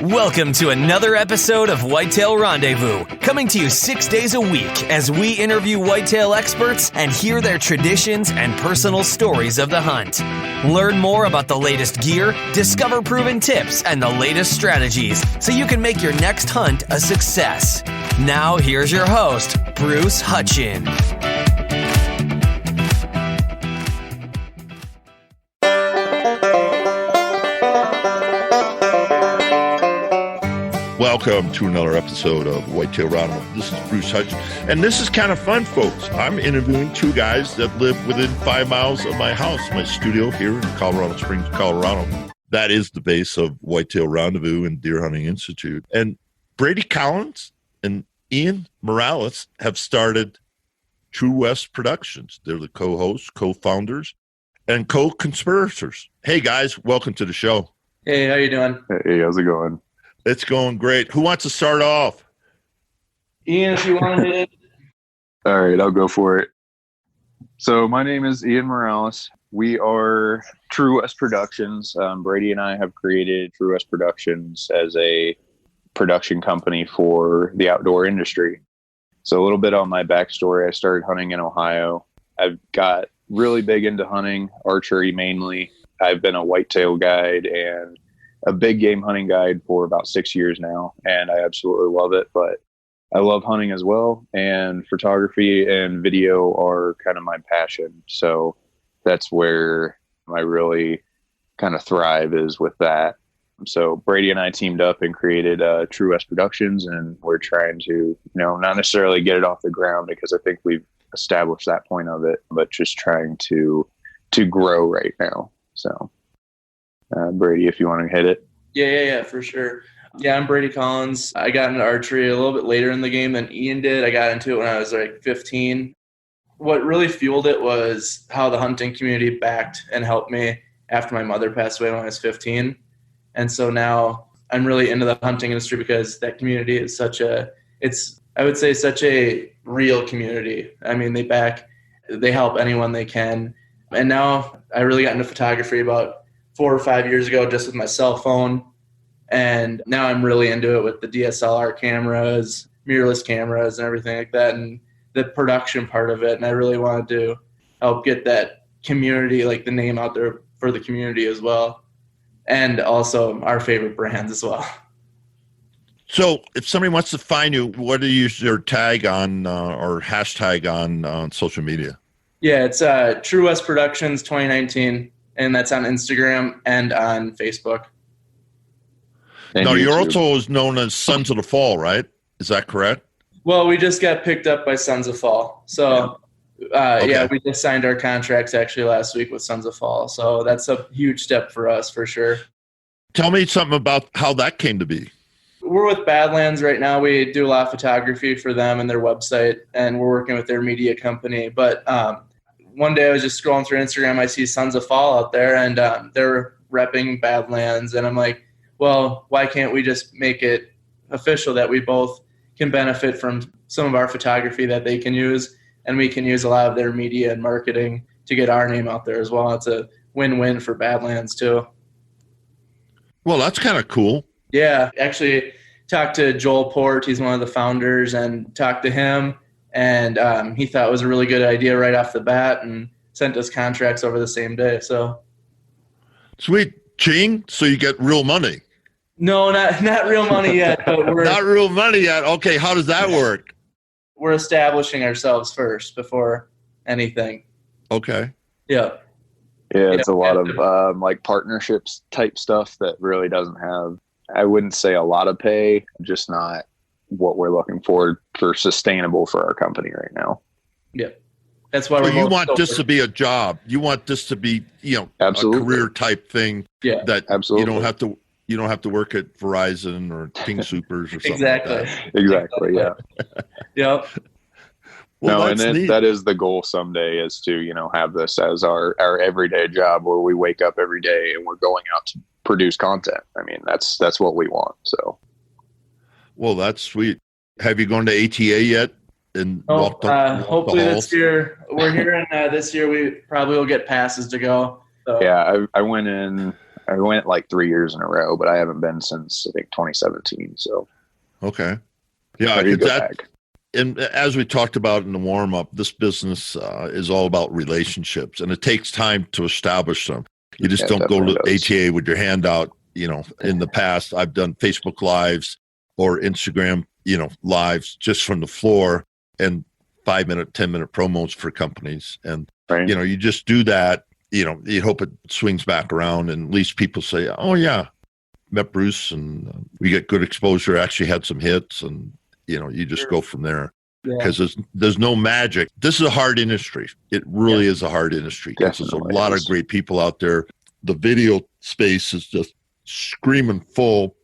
Welcome to another episode of Whitetail Rendezvous, coming to you 6 days a week as we interview whitetail experts and hear their traditions and personal stories of the hunt. Learn more about the latest gear, discover proven tips, and the latest strategies so you can make your next hunt a success. Now, here's your host, Bruce Hutcheon. Welcome to another episode of Whitetail Rendezvous. This is Bruce Hutcheon, and this is kind of fun, folks. I'm interviewing two guys that live within 5 miles of my house, my studio here in Colorado Springs, Colorado. That is the base of Whitetail Rendezvous and Deer Hunting Institute. And Brady Collins and Ian Morales have started True West Productions. They're the co-hosts, co-founders, and co-conspirators. Hey, guys, welcome to the show. Hey, how you doing? Hey, how's it going? It's going great. Who wants to start off? Ian, if you want to hit it. All right, I'll go for it. So my name is Ian Morales. We are True West Productions. Brady and I have created True West Productions as a production company for the outdoor industry. So a little bit on my backstory. I started hunting in Ohio. I've got really big into hunting, archery mainly. I've been a whitetail guide and a big game hunting guide for about 6 years now, and I absolutely love it. But I love hunting as well, and photography and video are kind of my passion. So that's where I really kind of thrive, is with that. So Brady and I teamed up and created True West Productions, and we're trying to, not necessarily get it off the ground, because I think we've established that point of it, but just trying to grow right now. So Brady, if you want to hit it. Yeah, for sure. Yeah, I'm Brady Collins. I got into archery a little bit later in the game than Ian did. I got into it when I was like 15. What really fueled it was how the hunting community backed and helped me after my mother passed away when I was 15. And so now I'm really into the hunting industry because that community is such a real community. I mean, they help anyone they can. And now I really got into photography about 4 or 5 years ago, just with my cell phone. And now I'm really into it with the DSLR cameras, mirrorless cameras, and everything like that, and the production part of it. And I really wanted to help get that community, like the name out there for the community as well. And also our favorite brands as well. So if somebody wants to find you, what do you use your tag on or hashtag on social media? Yeah, it's True West Productions 2019. And that's on Instagram and on Facebook. And now, you're also known as Sons of the Fall, right? Is that correct? Well, we just got picked up by Sons of Fall. So, okay. We just signed our contracts actually last week with Sons of Fall. So that's a huge step for us, for sure. Tell me something about how that came to be. We're with Badlands right now. We do a lot of photography for them and their website, and we're working with their media company. But one day I was just scrolling through Instagram. I see Sons of Fall out there, and they're repping Badlands. And I'm like, well, why can't we just make it official that we both can benefit from some of our photography that they can use, and we can use a lot of their media and marketing to get our name out there as well. It's a win-win for Badlands too. Well, that's kind of cool. Yeah, actually talked to Joel Port. He's one of the founders, and talked to him. And he thought it was a really good idea right off the bat, and sent us contracts over the same day. So sweet. Ching, so you get real money. No, not real money yet. But we're not real money yet. Okay, how does that work? We're establishing ourselves first before anything. Okay. Yeah. Yeah, it's a lot of like partnerships type stuff that really doesn't have, I wouldn't say a lot of pay, just not what we're looking for sustainable for our company right now. Yeah. That's why you want this to be a job. You want this to be, absolutely. A career type thing. Yeah, that absolutely. You don't have to work at Verizon or King Supers or something. Exactly. Like that. Exactly. Yeah. Yep. Well, and that is the goal someday, is to, have this as our everyday job, where we wake up every day and we're going out to produce content. I mean, that's what we want. So. Well, that's sweet. Have you gone to ATA yet? Hopefully this year. We're here, and this year we probably will get passes to go. So. Yeah, I went in. I went like 3 years in a row, but I haven't been since I think 2017. So Okay. Yeah, ready to go that, back. and as we talked about in the warm up, this business is all about relationships, and it takes time to establish them. You just don't go to ATA with your hand out. In the past, I've done Facebook Lives or Instagram, lives just from the floor and 5-minute, 10-minute promos for companies. And, Right. You just do that, you hope it swings back around, and at least people say, oh, yeah, met Bruce, and we get good exposure, actually had some hits, and, you just go from there. Because there's no magic. This is a hard industry. It really is a hard industry. Because there's a lot of great people out there. The video space is just screaming full.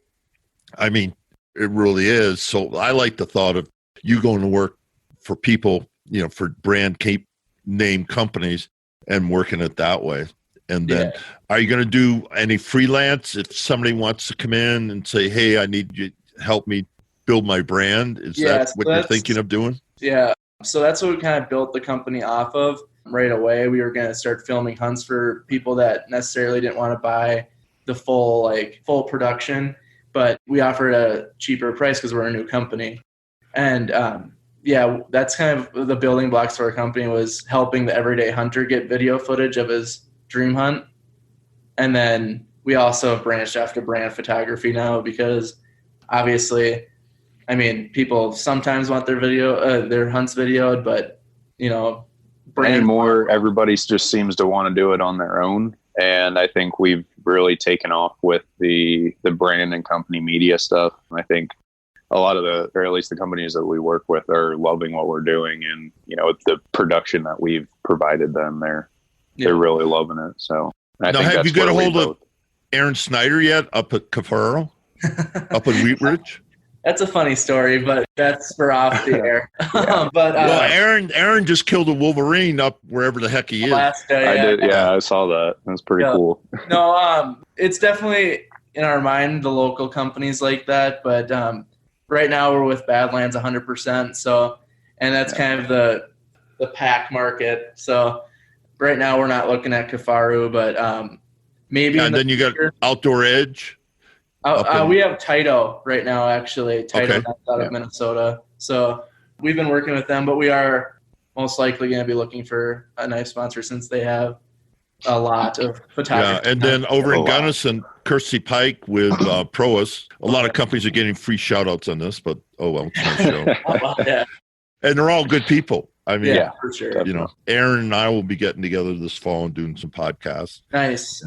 I mean, it really is. So I like the thought of you going to work for people, for brand name companies and working it that way. And then are you going to do any freelance if somebody wants to come in and say, hey, I need you to help me build my brand? Is that what you're thinking of doing? Yeah. So that's what we kind of built the company off of right away. We were going to start filming hunts for people that necessarily didn't want to buy the full production, but we offered a cheaper price because we're a new company. And that's kind of the building blocks of our company, was helping the everyday hunter get video footage of his dream hunt. And then we also have branched off to brand photography now, because obviously, I mean, people sometimes want their hunts videoed, but anymore, everybody just seems to want to do it on their own. And I think we've really taken off with the brand and company media stuff. I think a lot of or at least the companies that we work with, are loving what we're doing, and the production that we've provided them, they're really loving it. So I think have you got a hold of Aaron Snyder yet up at Cafaro, up in Wheat Ridge? That's a funny story, but that's for off the air. Aaron just killed a wolverine up wherever the heck he is. Alaska, I did. Yeah, I saw that. That's pretty cool. No, it's definitely in our mind, the local companies like that. But right now we're with Badlands 100%. So, and that's kind of the pack market. So right now we're not looking at Kafaru, but maybe. And then you got Outdoor Edge. We have Taito right now, actually. Taito out of Minnesota. So we've been working with them, but we are most likely going to be looking for a knife sponsor, since they have a lot of photography. Yeah, and then over in Gunnison, Kirsty Pike with Proas. A lot of companies are getting free shout-outs on this, but it's my show. And they're all good people. I mean, for sure. Aaron and I will be getting together this fall and doing some podcasts. Nice.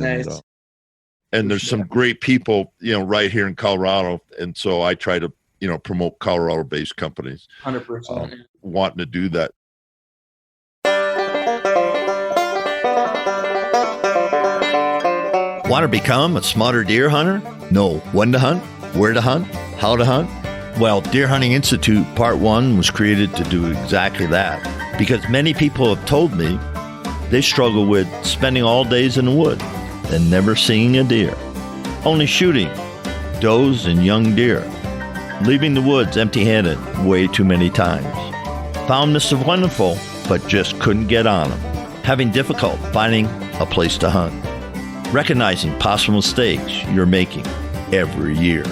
And there's some great people, right here in Colorado. And so I try to, promote Colorado-based companies. 100%. Wanting to do that. Want to become a smarter deer hunter? Know when to hunt, where to hunt, how to hunt? Well, Deer Hunting Institute Part 1 was created to do exactly that. Because many people have told me they struggle with spending all days in the woods and never seeing a deer, only shooting does and young deer, leaving the woods empty-handed way too many times. Found Mr. Wonderful, but just couldn't get on him, having difficult finding a place to hunt, recognizing possible mistakes you're making every year,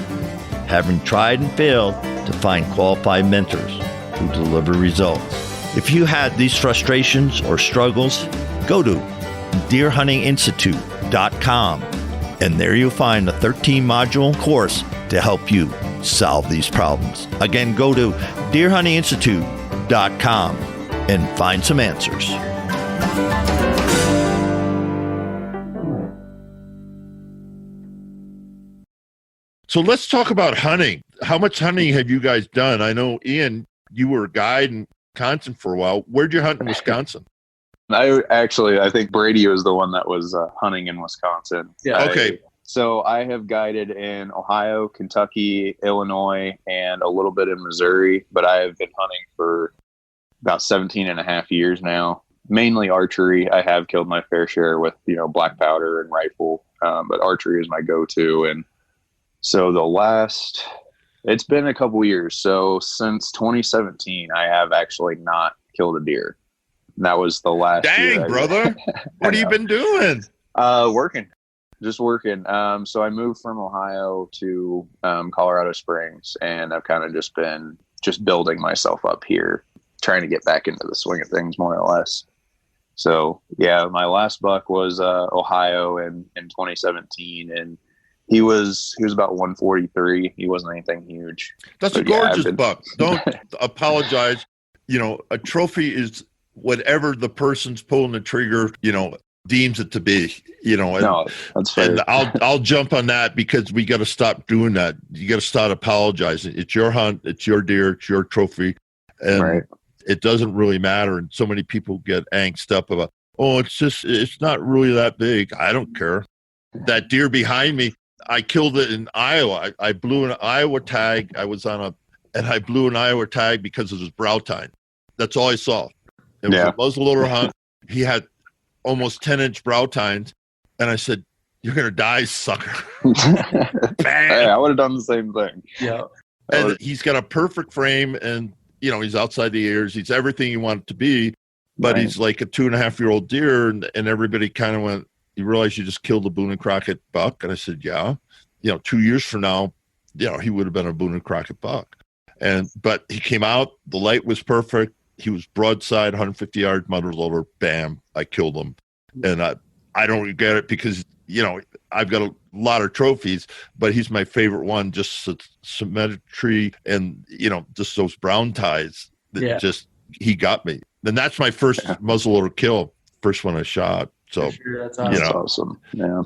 having tried and failed to find qualified mentors who deliver results. If you had these frustrations or struggles, go to deerhuntinginstitute.com, and there you'll find a 13-module course to help you solve these problems. Again, go to deerhuntinginstitute.com and find some answers. So let's talk about hunting. How much hunting have you guys done? I know, Ian, you were a guide in Wisconsin for a while. Where'd you hunt in Wisconsin? I think Brady was the one that was hunting in Wisconsin. Yeah. Okay. So I have guided in Ohio, Kentucky, Illinois, and a little bit in Missouri, but I have been hunting for about 17 and a half years now, mainly archery. I have killed my fair share with, black powder and rifle, but archery is my go-to. And so it's been a couple years. So since 2017, I have actually not killed a deer. And that was the last year. Dang, brother. What have you been doing? Working. Just working. So I moved from Ohio to Colorado Springs, and I've kind of just been building myself up here, trying to get back into the swing of things more or less. So yeah, my last buck was Ohio in 2017, and he was about 143. He wasn't anything huge. That's a gorgeous buck. Don't apologize. A trophy is whatever the person's pulling the trigger, deems it to be, No, that's fair. And I'll jump on that, because we got to stop doing that. You got to start apologizing. It's your hunt, it's your deer, it's your trophy, and Right. It doesn't really matter. And so many people get angst up about, it's not really that big. I don't care. That deer behind me, I killed it in Iowa. I blew an Iowa tag. And I blew an Iowa tag because of his brow tine. That's all I saw. It was a muzzleloader hunt. He had almost 10-inch brow tines. And I said, "You're going to die, sucker." Hey, I would have done the same thing. Yeah. And he's got a perfect frame, and, he's outside the ears. He's everything you want it to be, but Right. he's like a 2.5-year-old deer. And everybody kind of went, "You realize you just killed a Boone and Crockett buck?" And I said, "Yeah." 2 years from now, he would have been a Boone and Crockett buck. But he came out, the light was perfect. He was broadside, 150 yard muzzleloader, bam, I killed him. And I don't regret it, because, I've got a lot of trophies, but he's my favorite one, just symmetry and, just those brown ties that he got me. And that's my first muzzleloader kill, first one I shot. So, sure, that's awesome. That's awesome.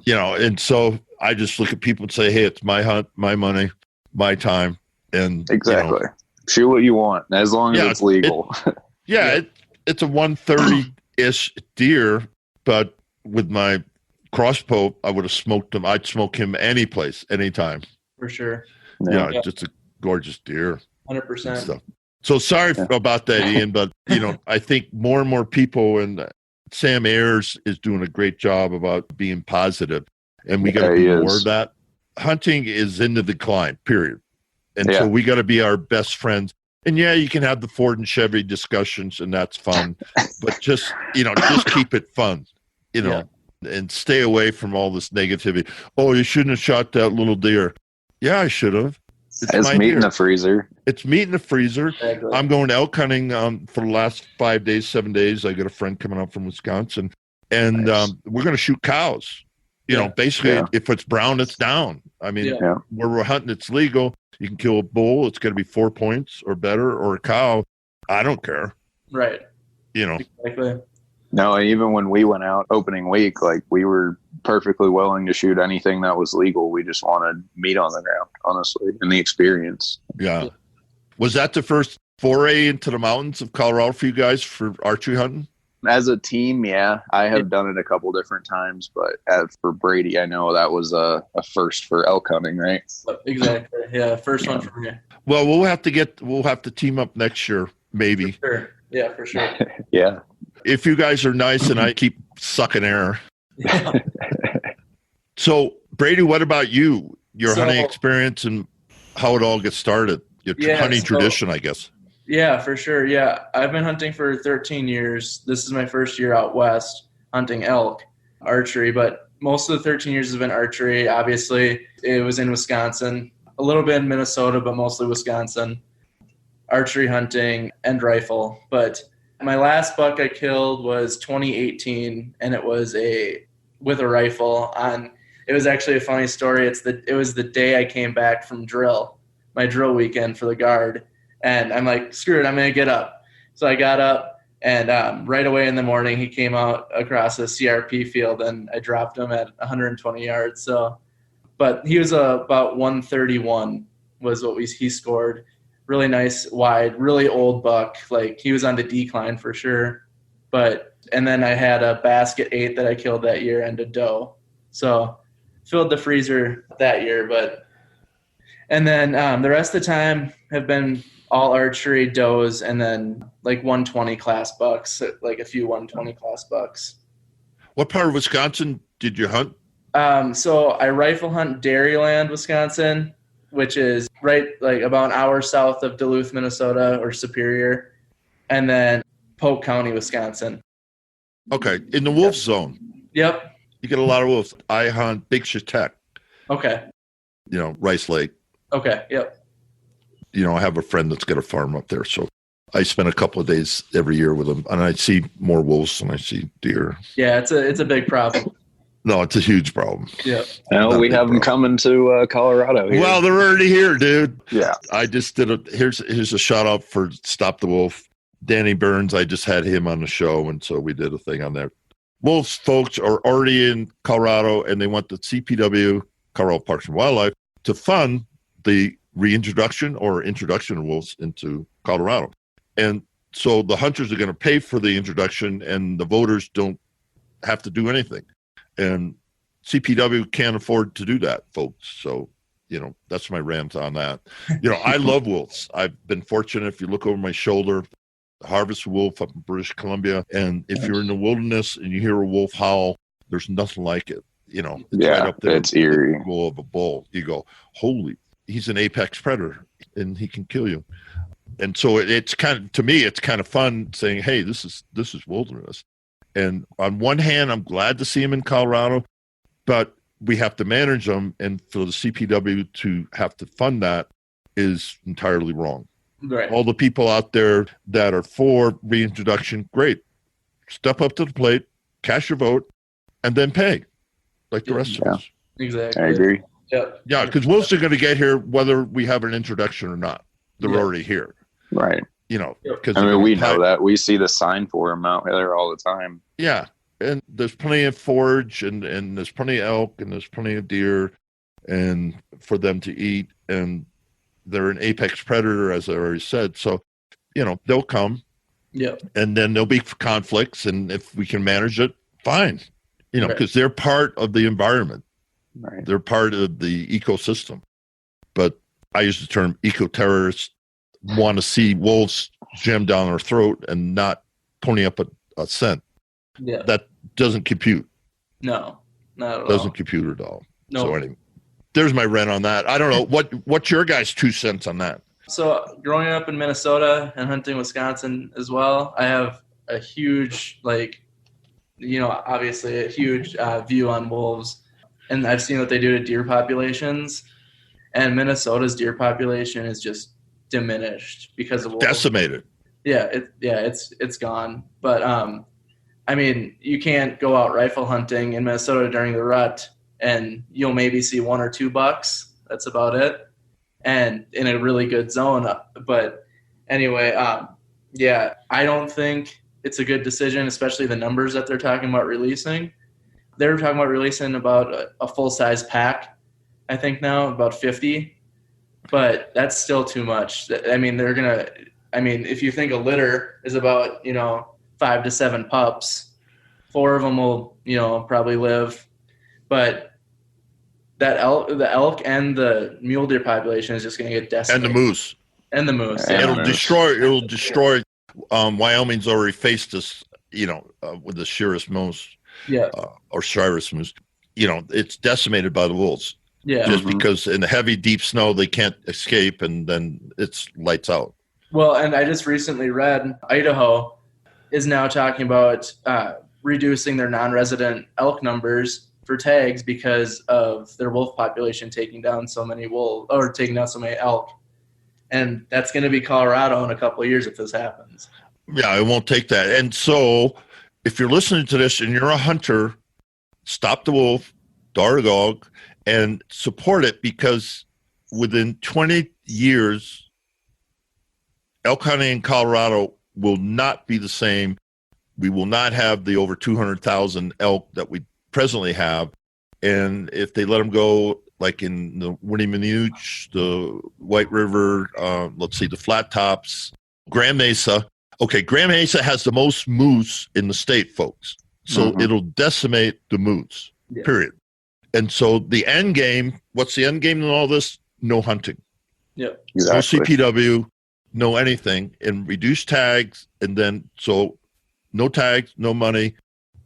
Yeah. And so I just look at people and say, "Hey, it's my hunt, my money, my time." And Exactly. Shoot what you want, as long as it's legal. It's a 130-ish deer, but with my crossbow, I would have smoked him. I'd smoke him any place, anytime. For sure. Just a gorgeous deer. 100%. So sorry about that, Ian, but I think more and more people, and Sam Ayers is doing a great job about being positive, and we got to do more of that. Hunting is in the decline, period. And so we got to be our best friends. And you can have the Ford and Chevy discussions, and that's fun, but just keep it fun, and stay away from all this negativity. "Oh, you shouldn't have shot that little deer." Yeah, I should have. It's meat deer in the freezer. It's meat in the freezer. Exactly. I'm going elk hunting for the last 5 days, 7 days. I got a friend coming up from Wisconsin, and we're going to shoot cows. Basically, if it's brown, it's down. I mean, where we're hunting, it's legal. You can kill a bull. It's going to be 4 points or better, or a cow. I don't care. Right. Exactly. No, and even when we went out opening week, we were perfectly willing to shoot anything that was legal. We just wanted meat on the ground, honestly, and the experience. Yeah. Was that the first foray into the mountains of Colorado for you guys for archery hunting? As a team, I have done it a couple different times, but for Brady, I know that was a first for elk hunting, right? Exactly. Yeah, first one for me. Well, we'll have to team up next year, maybe. For sure. Yeah, for sure. Yeah. If you guys are nice and I keep sucking air. Yeah. So, Brady, what about you? Your hunting experience and how it all gets started? Your hunting tradition, I guess. Yeah, for sure. Yeah, I've been hunting for 13 years. This is my first year out west hunting elk, archery, but most of the 13 years has been archery. Obviously, it was in Wisconsin, a little bit in Minnesota, but mostly Wisconsin. Archery hunting and rifle. But my last buck I killed was 2018, and it was with a rifle. It was actually a funny story. It was the day I came back from my drill weekend for the guard. And I'm like, screw it, I'm going to get up. So I got up, and right away in the morning, he came out across a CRP field, and I dropped him at 120 yards. But he was about 131 was what he scored. Really nice, wide, really old buck. He was on the decline for sure. And then I had a basket 8 that I killed that year and a doe. So filled the freezer that year. And then the rest of the time have been all archery, does, and then 120 class bucks, a few 120 class bucks. What part of Wisconsin did you hunt? So I rifle hunt Dairyland, Wisconsin, which is right about an hour south of Duluth, Minnesota, or Superior, and then Polk County, Wisconsin. Okay, in the wolf zone. Yep. You get a lot of wolves. I hunt Big Shatek, Okay. Rice Lake. Okay. Yep. I have a friend that's got a farm up there. So I spend a couple of days every year with him, and I see more wolves than I see deer. Yeah, it's a big problem. No, it's a huge problem. Yeah. No, we have them coming to Colorado here. Well, they're already here, dude. Yeah. I just did here's a shout out for Stop the Wolf. Danny Burns, I just had him on the show, and so we did a thing on there. Wolves folks are already in Colorado, and they want the CPW, Colorado Parks and Wildlife, to fund the reintroduction or introduction of wolves into Colorado. And so the hunters are going to pay for the introduction, and the voters don't have to do anything. And CPW can't afford to do that, folks. So, that's my rant on that. I love wolves. I've been fortunate. If you look over my shoulder, harvest wolf up in British Columbia, and if you're in the wilderness and you hear a wolf howl, there's nothing like it. It's right up there. It's eerie. Of a bull. You go, holy, he's an apex predator, and he can kill you. And so it's to me, it's kind of fun saying, hey, this is wilderness. And on one hand, I'm glad to see him in Colorado, but we have to manage them. And for the CPW to have to fund that is entirely wrong. Right. All the people out there that are for reintroduction, great. Step up to the plate, cast your vote, and then pay like the rest of us. Exactly. I agree. Yep. Yeah, because wolves are going to get here whether we have an introduction or not. They're already here. Right. Because we know that. We see the sign for them out there all the time. Yeah. And there's plenty of forage and there's plenty of elk and there's plenty of deer and for them to eat. And they're an apex predator, as I already said. So, they'll come. Yeah. And then there'll be conflicts. And if we can manage it, fine. Because they're part of the environment. Right. They're part of the ecosystem. But I use the term eco-terrorists want to see wolves jam down their throat and not pony up a scent. Yeah. That doesn't compute. No, not at all. Doesn't compute at all. No. So anyway, there's my rant on that. I don't know. What's your guys' 2 cents on that? So growing up in Minnesota and hunting Wisconsin as well, I have a huge, obviously a huge view on wolves. And I've seen what they do to deer populations. And Minnesota's deer population is just diminished because of wolves. Decimated. Yeah, it's gone. But you can't go out rifle hunting in Minnesota during the rut, and you'll maybe see 1 or 2 bucks. That's about it, and in a really good zone. But anyway, I don't think it's a good decision, especially the numbers that they're talking about releasing. They're talking about releasing about a full-size pack, I think now, about 50. But that's still too much. If you think a litter is about, 5 to 7 pups, 4 of them will, probably live. But the elk and the mule deer population is just going to get decimated. And the moose. It'll destroy. Wyoming's already faced this, with the Shiras moose. Yeah. Or Shiras moose. It's decimated by the wolves. Yeah. Just because in the heavy, deep snow, they can't escape, and then it's lights out. Well, and I just recently read Idaho is now talking about reducing their non-resident elk numbers for tags because of their wolf population taking down so many elk. And that's going to be Colorado in a couple of years if this happens. Yeah, it won't take that. And so if you're listening to this and you're a hunter, stop the wolf, dog, and support it, because within 20 years, elk hunting in Colorado will not be the same. We will not have the over 200,000 elk that we presently have. And if they let them go, like in the Winnie-Manuche, the White River, the Flat Tops, Grand Mesa. Okay, Grand Mesa has the most moose in the state, folks. So it'll decimate the moose, period. And so the end game, what's the end game in all this? No hunting. Yeah. Exactly. No CPW, no anything, and reduce tags. And then, so no tags, no money,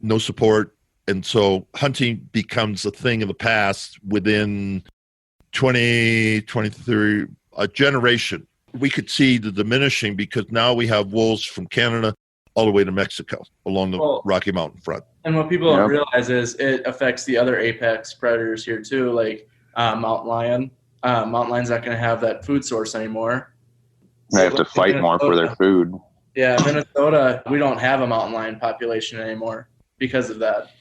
no support. And so hunting becomes a thing of the past within 20, 30, a generation. We could see the diminishing because now we have wolves from Canada all the way to Mexico along the Rocky Mountain front. And what people don't realize is it affects the other apex predators here too, like mountain lion. Mountain lion's not going to have that food source anymore. They have to fight more for their food. Yeah, Minnesota, we don't have a mountain lion population anymore because of that.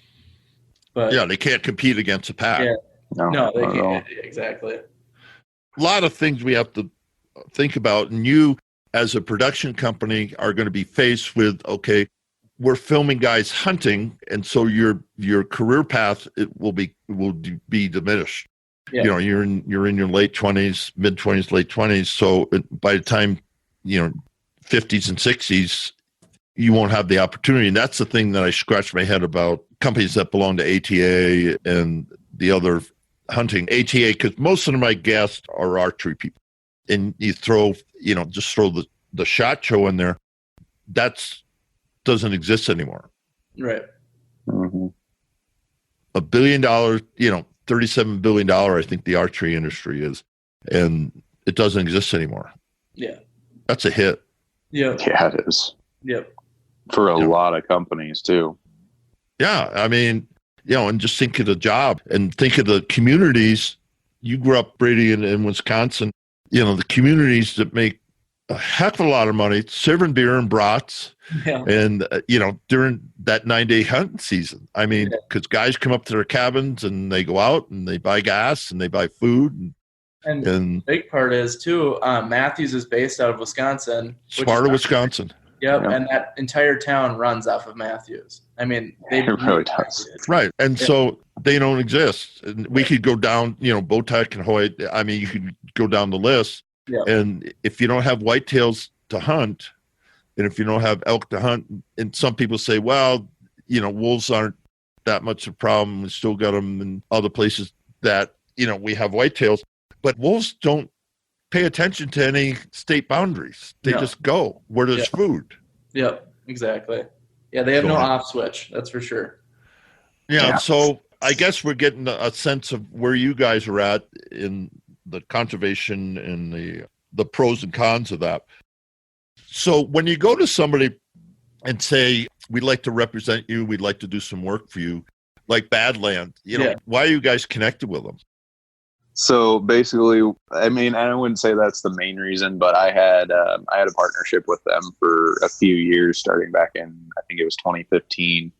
But yeah, they can't compete against a pack. Yeah. No, they can't. Exactly. A lot of things we have to think about, and you as a production company are going to be faced with, okay, we're filming guys hunting, and so your career path will be diminished. Yeah. You know, you're in your late 20s, mid 20s, late 20s. So by the time, 50s and 60s, you won't have the opportunity. And that's the thing that I scratch my head about companies that belong to ATA and the other hunting ATA, because most of my guests are archery people. And you throw the SHOT Show in there. That's doesn't exist anymore. Right. Mm-hmm. $1 billion, $37 billion, I think the archery industry is, and it doesn't exist anymore. Yeah. That's a hit. Yep. Yeah, it is. Yep. For a lot of companies too. Yeah. I mean, and just think of the job and think of the communities. You grew up, Brady, in Wisconsin, the communities that make a heck of a lot of money serving beer and brats. Yeah. And, during that 9-day hunting season, I mean, because guys come up to their cabins and they go out and they buy gas and they buy food. And the big part is, too, Matthews is based out of Wisconsin. Sparta, Wisconsin. Yep, and that entire town runs off of Matthews. I mean, they really does. Right, and so they don't exist. And we could go down, Bowtech and Hoyt. I mean, you could go down the list. Yeah. And if you don't have whitetails to hunt, and if you don't have elk to hunt, and some people say, well, wolves aren't that much a problem. We still got them in other places that, we have whitetails. But wolves don't pay attention to any state boundaries. They just go where there's food. Yep, exactly. Yeah, they have no off switch. That's for sure. Yeah, so I guess we're getting a sense of where you guys are at in the conservation and the pros and cons of that. So when you go to somebody and say, we'd like to represent you, we'd like to do some work for you, like Badland, why are you guys connected with them? So basically, I mean, I wouldn't say that's the main reason, but I had a partnership with them for a few years, starting back in, I think it was 2015.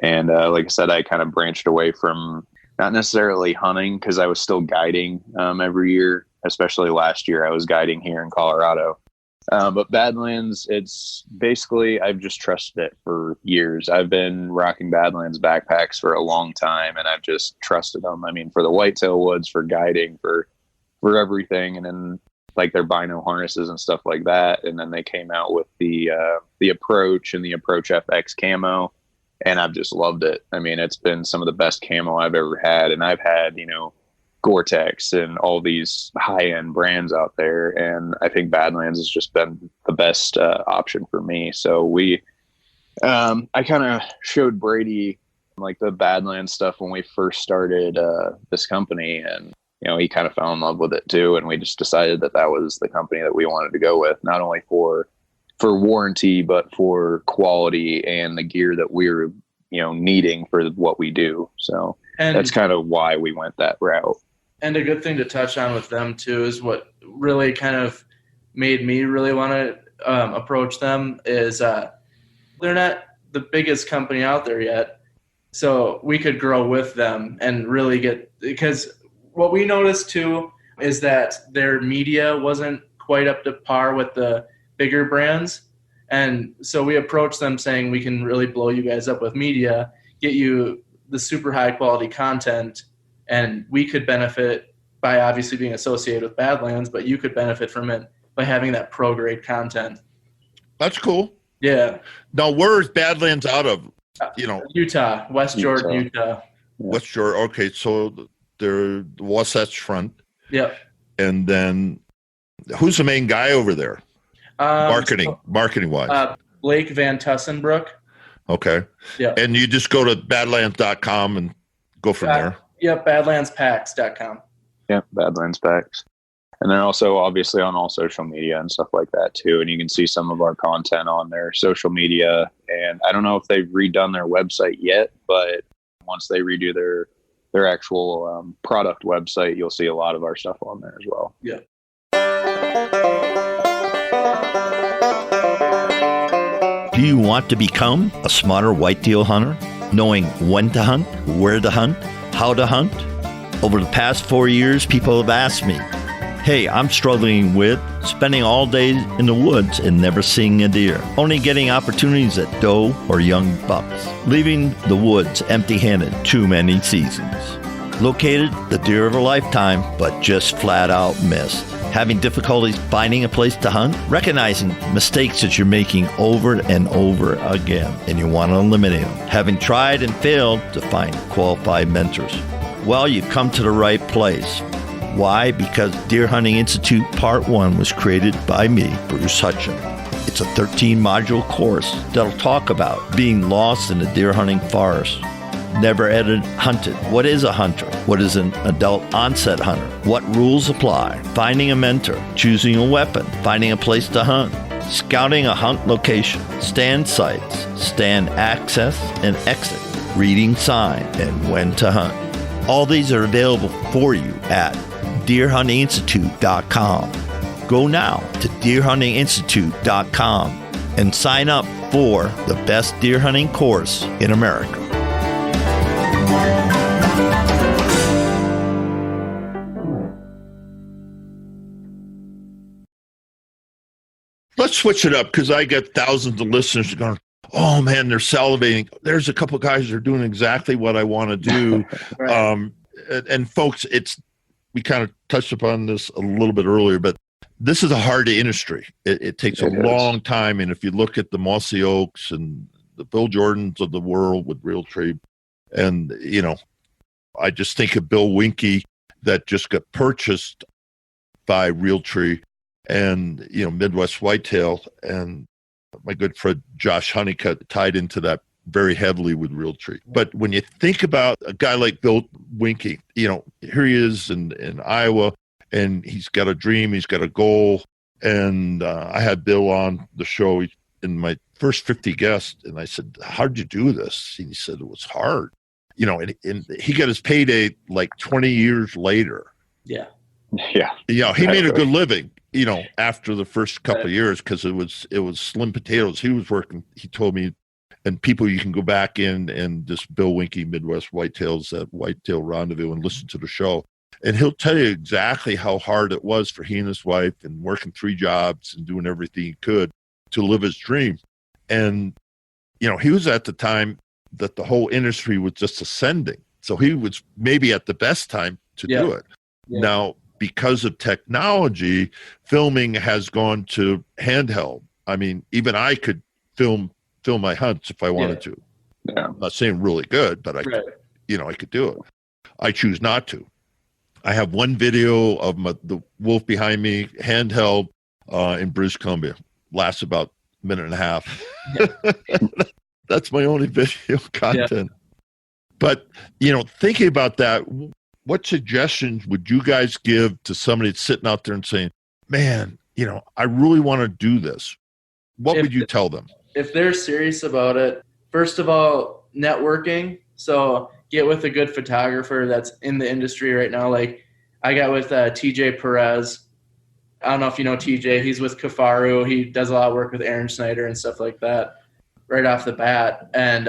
And like I said, I kind of branched away from not necessarily hunting because I was still guiding every year, especially last year I was guiding here in Colorado. But Badlands, it's basically, I've just trusted it for years. I've been rocking Badlands backpacks for a long time, and I've just trusted them. I mean, for the whitetail woods, for guiding, for everything. And then like their bino harnesses and stuff like that. And then they came out with the Approach and the Approach FX camo, and I've just loved it. I mean, it's been some of the best camo I've ever had. And I've had, Gore-Tex and all these high-end brands out there, and I think Badlands has just been the best option for me. So I kind of showed Brady like the Badlands stuff when we first started this company, and he kind of fell in love with it too, and we just decided that was the company that we wanted to go with, not only for warranty but for quality and the gear that we're needing for what we do. So that's kind of why we went that route. And a good thing to touch on with them too is what really kind of made me really want to approach them is they're not the biggest company out there yet. So we could grow with them and really because what we noticed too is that their media wasn't quite up to par with the bigger brands. And so we approached them saying, we can really blow you guys up with media, get you the super high quality content. And we could benefit by obviously being associated with Badlands, but you could benefit from it by having that pro grade content. That's cool. Yeah. Now, where is Badlands out of? Utah, West Jordan, Utah. West Jordan. Okay, so they're the Wasatch Front. Yep. And then, who's the main guy over there? Marketing wise. Blake Van Tussenbrook. Okay. Yeah. And you just go to badlands.com and go from there. Yep, badlandspacks.com. Yeah, Badlands Packs. And they're also obviously on all social media and stuff like that too. And you can see some of our content on their social media. And I don't know if they've redone their website yet, but once they redo their actual product website, you'll see a lot of our stuff on there as well. Yeah. Do you want to become a smarter whitetail hunter, knowing when to hunt, where to hunt, how to hunt? Over the past 4 years, people have asked me, hey, I'm struggling with spending all day in the woods and never seeing a deer, only getting opportunities at doe or young bucks, leaving the woods empty-handed too many seasons. Located the deer of a lifetime, but just flat out missed. Having difficulties finding a place to hunt, recognizing mistakes that you're making over and over again, and you want to eliminate them. Having tried and failed to find qualified mentors. Well, you've come to the right place. Why? Because Deer Hunting Institute Part 1 was created by me, Bruce Hutcheon. It's a 13-module course that'll talk about being lost in the deer hunting forest, never hunted. What is a hunter? What is an adult onset hunter? What rules apply? Finding a mentor, choosing a weapon, finding a place to hunt, scouting a hunt location, stand sites, stand access and exit, reading sign, and when to hunt. All these are available for you at deerhuntinginstitute.com. Go now to deerhuntinginstitute.com and sign up for the best deer hunting course in America. Let's switch it up because I get thousands of listeners going, oh man, they're salivating. There's a couple of guys that are doing exactly what I want to do. Right. And folks, we kind of touched upon this a little bit earlier, but this is a hard industry. It takes a long time. And if you look at the Mossy Oaks and the Bill Jordans of the world with Realtree, and, I just think of Bill Winke that just got purchased by Realtree and, Midwest Whitetail, and my good friend Josh Honeycutt tied into that very heavily with Realtree. But when you think about a guy like Bill Winke, here he is in Iowa, and he's got a dream, he's got a goal. And I had Bill on the show in my first 50 guests, and I said, how'd you do this? And he said, it was hard. And he got his payday like 20 years later. Yeah. Yeah. He made a good living, after the first couple of years, because it was slim potatoes. He was working, he told me, and people, you can go back in and just Bill Winke, Midwest Whitetails at Whitetail Rendezvous, and listen to the show. And he'll tell you exactly how hard it was for he and his wife, and working 3 jobs and doing everything he could to live his dream. And, he was at the time that the whole industry was just ascending. So he was maybe at the best time to do it. Yeah. Now, because of technology, filming has gone to handheld. I mean, even I could film my hunts if I wanted to. Yeah. I'm not saying really good, but I could, I could do it. I choose not to. I have one video of the wolf behind me, handheld, in British Columbia. Lasts about a minute and a half. Yeah. That's my only video content. Yeah. But, thinking about that, what suggestions would you guys give to somebody that's sitting out there and saying, man, I really want to do this? What would you tell them? If they're serious about it, first of all, networking. So get with a good photographer that's in the industry right now. Like I got with TJ Perez. I don't know if you know TJ. He's with Kafaru. He does a lot of work with Aaron Snyder and stuff like that right off the bat. And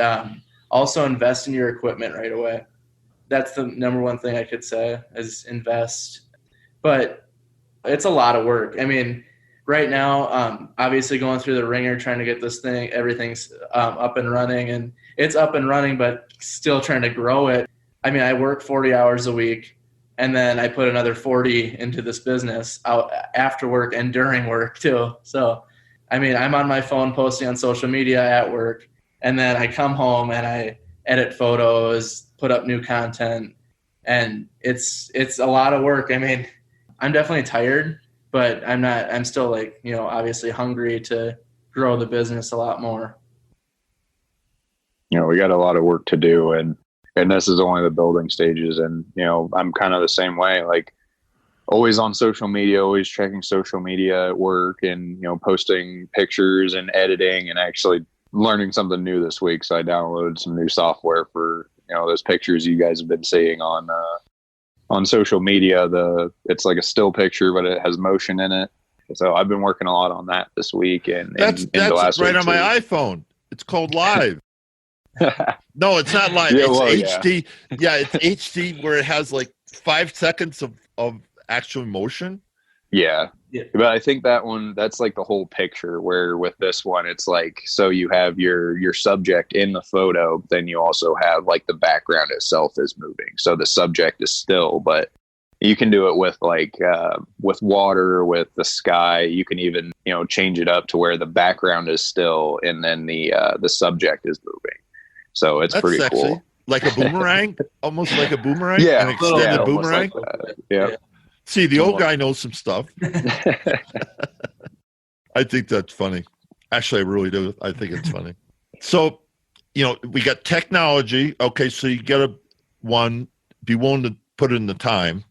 also invest in your equipment right away. That's the number one thing I could say is invest. But it's a lot of work. I mean, right now, obviously going through the ringer, trying to get everything's up and running, and it's up and running, but still trying to grow it. I mean, I work 40 hours a week, and then I put another 40 into this business out after work and during work too. So, I mean, I'm on my phone posting on social media at work, and then I come home and I edit photos, put up new content, and it's a lot of work. I mean, I'm definitely tired, but I'm still obviously hungry to grow the business a lot more. We got a lot of work to do, and this is only the building stages. And, I'm kind of the same way. Like always on social media, always checking social media at work, and posting pictures and editing, and actually learning something new this week. So I downloaded some new software for those pictures you guys have been seeing on social media. It's like a still picture, but it has motion in it. So I've been working a lot on that this week, and that's the last right week on my iPhone. It's called Live. No, it's not live. It's HD. Yeah, it's HD where it has like 5 seconds of actual motion. Yeah. But I think that's like the whole picture, where with this one, it's like, so you have your subject in the photo, then you also have like the background itself is moving. So the subject is still, but you can do it with with water, with the sky. You can even, change it up to where the background is still and then the subject is moving. So that's pretty sexy. Cool. Like a boomerang, almost like a boomerang. Yeah. An extended boomerang. Like yeah. See, the old guy knows some stuff. I think that's funny. Actually, I really do. I think it's funny. So, we got technology. Okay, so you got to, be willing to put in the time.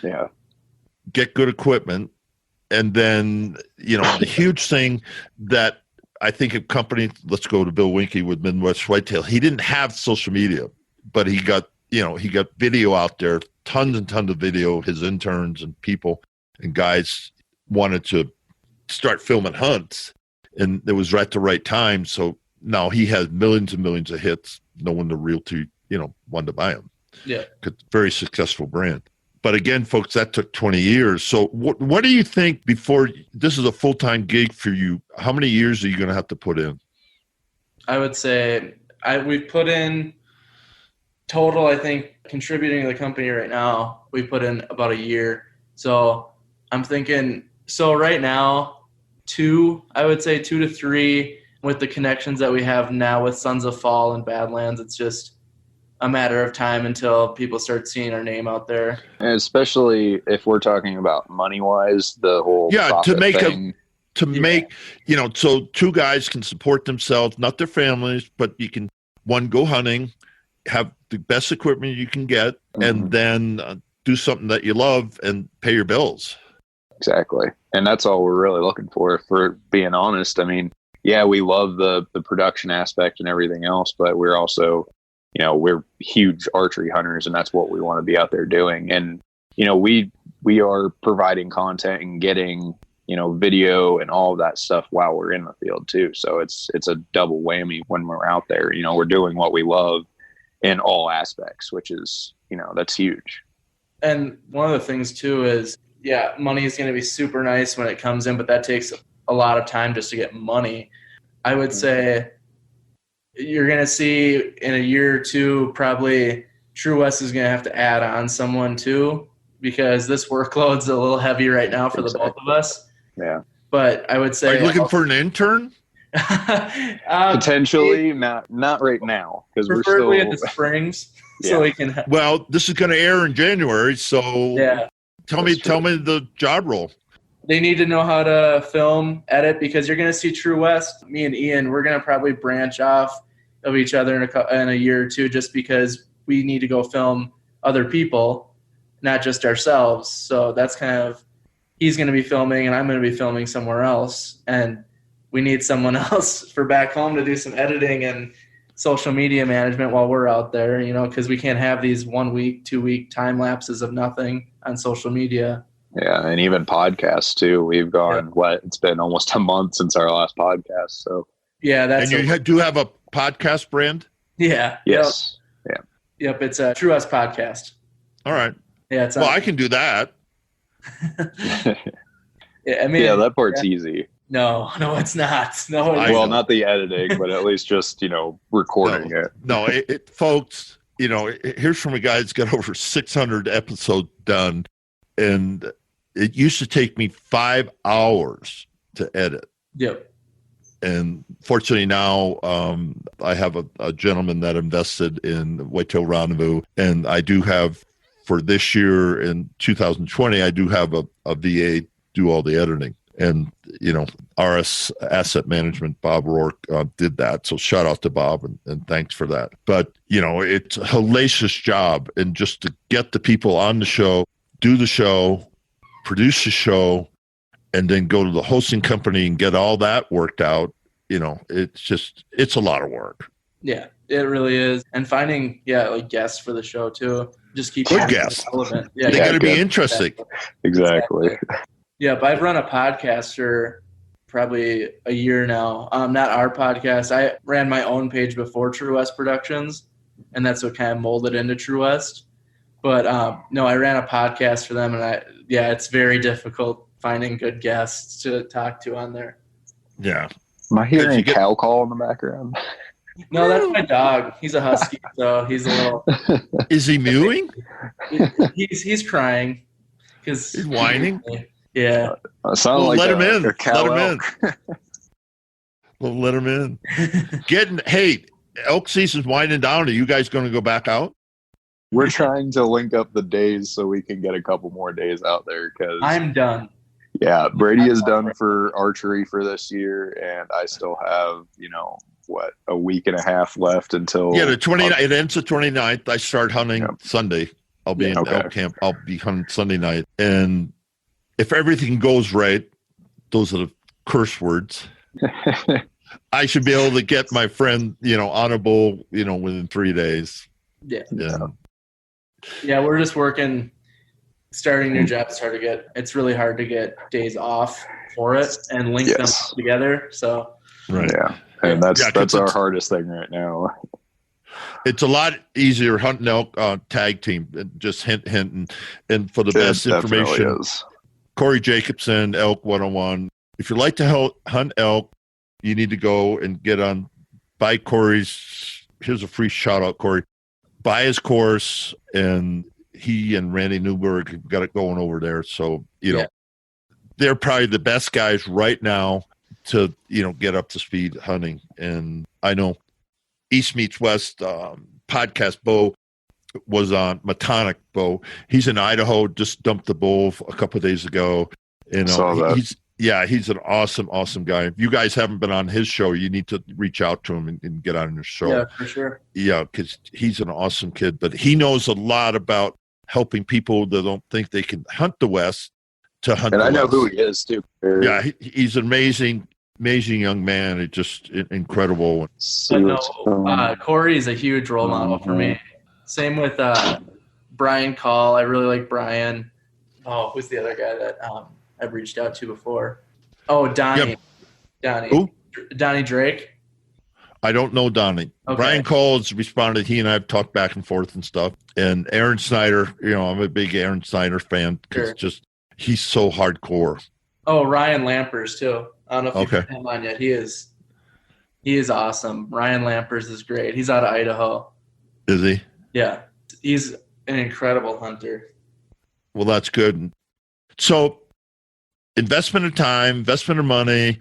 Yeah. Get good equipment. And then, the huge thing that I think a company, let's go to Bill Winke with Midwest Whitetail. He didn't have social media, but he got video out there, tons and tons of video. His interns and people and guys wanted to start filming hunts, and it was right at the right time. So now he has millions and millions of hits. No one to realty, wanted to buy him. Yeah. Very successful brand. But again, folks, that took 20 years. So what do you think before this is a full-time gig for you? How many years are you going to have to put in? I would say we've put in total, I think, contributing to the company right now, we put in about a year. So I'm thinking, right now, I would say 2 to 3 with the connections that we have now with Sons of Fall and Badlands. It's just a matter of time until people start seeing our name out there. And especially if we're talking about money-wise, the whole make so 2 guys can support themselves, not their families, but you can, one, go hunting, have the best equipment you can get, and then do something that you love and pay your bills. Exactly. And that's all we're really looking for being honest. I mean, yeah, we love the production aspect and everything else, but we're also, we're huge archery hunters, and that's what we want to be out there doing. And, we are providing content and getting, video and all of that stuff while we're in the field too. So it's a double whammy when we're out there. We're doing what we love in all aspects, which is, that's huge. And one of the things too is, money is going to be super nice when it comes in, but that takes a lot of time just to get money. I would say you're going to see in a year or two, probably True West is going to have to add on someone too, because this workload's a little heavy right now for the both of us. Yeah. But I would say, are you looking for an intern? Potentially, not right now, because we're still at the Springs. So we can. Well, this is going to air in January, so tell me the job role. They need to know how to film, edit, because you're going to see True West. Me and Ian, we're going to probably branch off of each other in a year or two, just because we need to go film other people, not just ourselves. So that's kind of, he's going to be filming and I'm going to be filming somewhere else, and we need someone else for back home to do some editing and social media management while we're out there, because we can't have these 1 week, 2 week time lapses of nothing on social media. Yeah, and even podcasts too. We've gone, it's been almost a month since our last podcast. So that's. And you do have a podcast brand? Yeah. Yes. Yep. It's a True West podcast. All right. Yeah. I can do that. That part's easy. No, it's not. No. Not the editing, but at least just, recording it. No, folks, here's from a guy that's got over 600 episodes done, and it used to take me 5 hours to edit. Yep. And fortunately now I have a gentleman that invested in Whitetail Rendezvous, and I do have, for this year in 2020, I do have a VA do all the editing. And, RS Asset Management, Bob Rourke, did that. So shout out to Bob and thanks for that. But, it's a hellacious job. And just to get the people on the show, do the show, produce a show, and then go to the hosting company and get all that worked out. It's a lot of work. Yeah, it really is. And finding, like guests for the show too. Just keep good guests. Relevant. Yeah, they got to be interesting. Exactly. Yep, I've run a podcast for probably a year now. Not our podcast. I ran my own page before True West Productions, and that's what kind of molded into True West. But no, I ran a podcast for them, and it's very difficult finding good guests to talk to on there. Yeah. Am I hearing a cow call in the background? No, that's my dog. He's a husky, so he's a little. Is he mewing? He's crying because he's whining. Yeah. Let him in. Let him in. Hey, elk season's winding down. Are you guys going to go back out? We're trying to link up the days so we can get a couple more days out there. Because I'm done. Yeah, Brady is done for archery for this year, and I still have, a week and a half left until the 29th. It ends the 29th. I start hunting Sunday. I'll be in elk camp. I'll be hunting Sunday night, and if everything goes right, those are the curse words. I should be able to get my friend, on a bull, within 3 days. Yeah. Yeah, we're just working. Starting new jobs it's really hard to get days off for it and link them together. So right. Yeah. And that's our hardest thing right now. It's a lot easier hunting elk tag team, just hint. And for the best information, Corey Jacobson, Elk 101. If you like to hunt elk, you need to go and buy Corey's. Here's a free shout out, Corey. Buy his course, and he and Randy Newberg have got it going over there. So, they're probably the best guys right now to, get up to speed hunting. And I know East Meets West podcast, Bo was on Matonic. Bo, he's in Idaho, just dumped the bull a couple of days ago. He's an awesome guy. If you guys haven't been on his show, you need to reach out to him and get on his show. Yeah, for sure. Yeah, because he's an awesome kid, but he knows a lot about helping people that don't think they can hunt the West to hunt. And I know who he is too. Yeah, he's an amazing young man. It's just incredible. Corey is a huge role model for me. Same with Brian Call. I really like Brian. Oh, who's the other guy that I've reached out to before? Oh, Donnie. Yep. Donnie. Who? Donnie Drake. I don't know Donnie. Okay. Brian Cole's responded. He and I have talked back and forth and stuff. And Aaron Snyder, I'm a big Aaron Snyder fan because he's so hardcore. Oh, Ryan Lampers too. I don't know if you've him on yet. He is awesome. Ryan Lampers is great. He's out of Idaho. Is he? Yeah. He's an incredible hunter. Well, that's good. So investment of time, investment of money,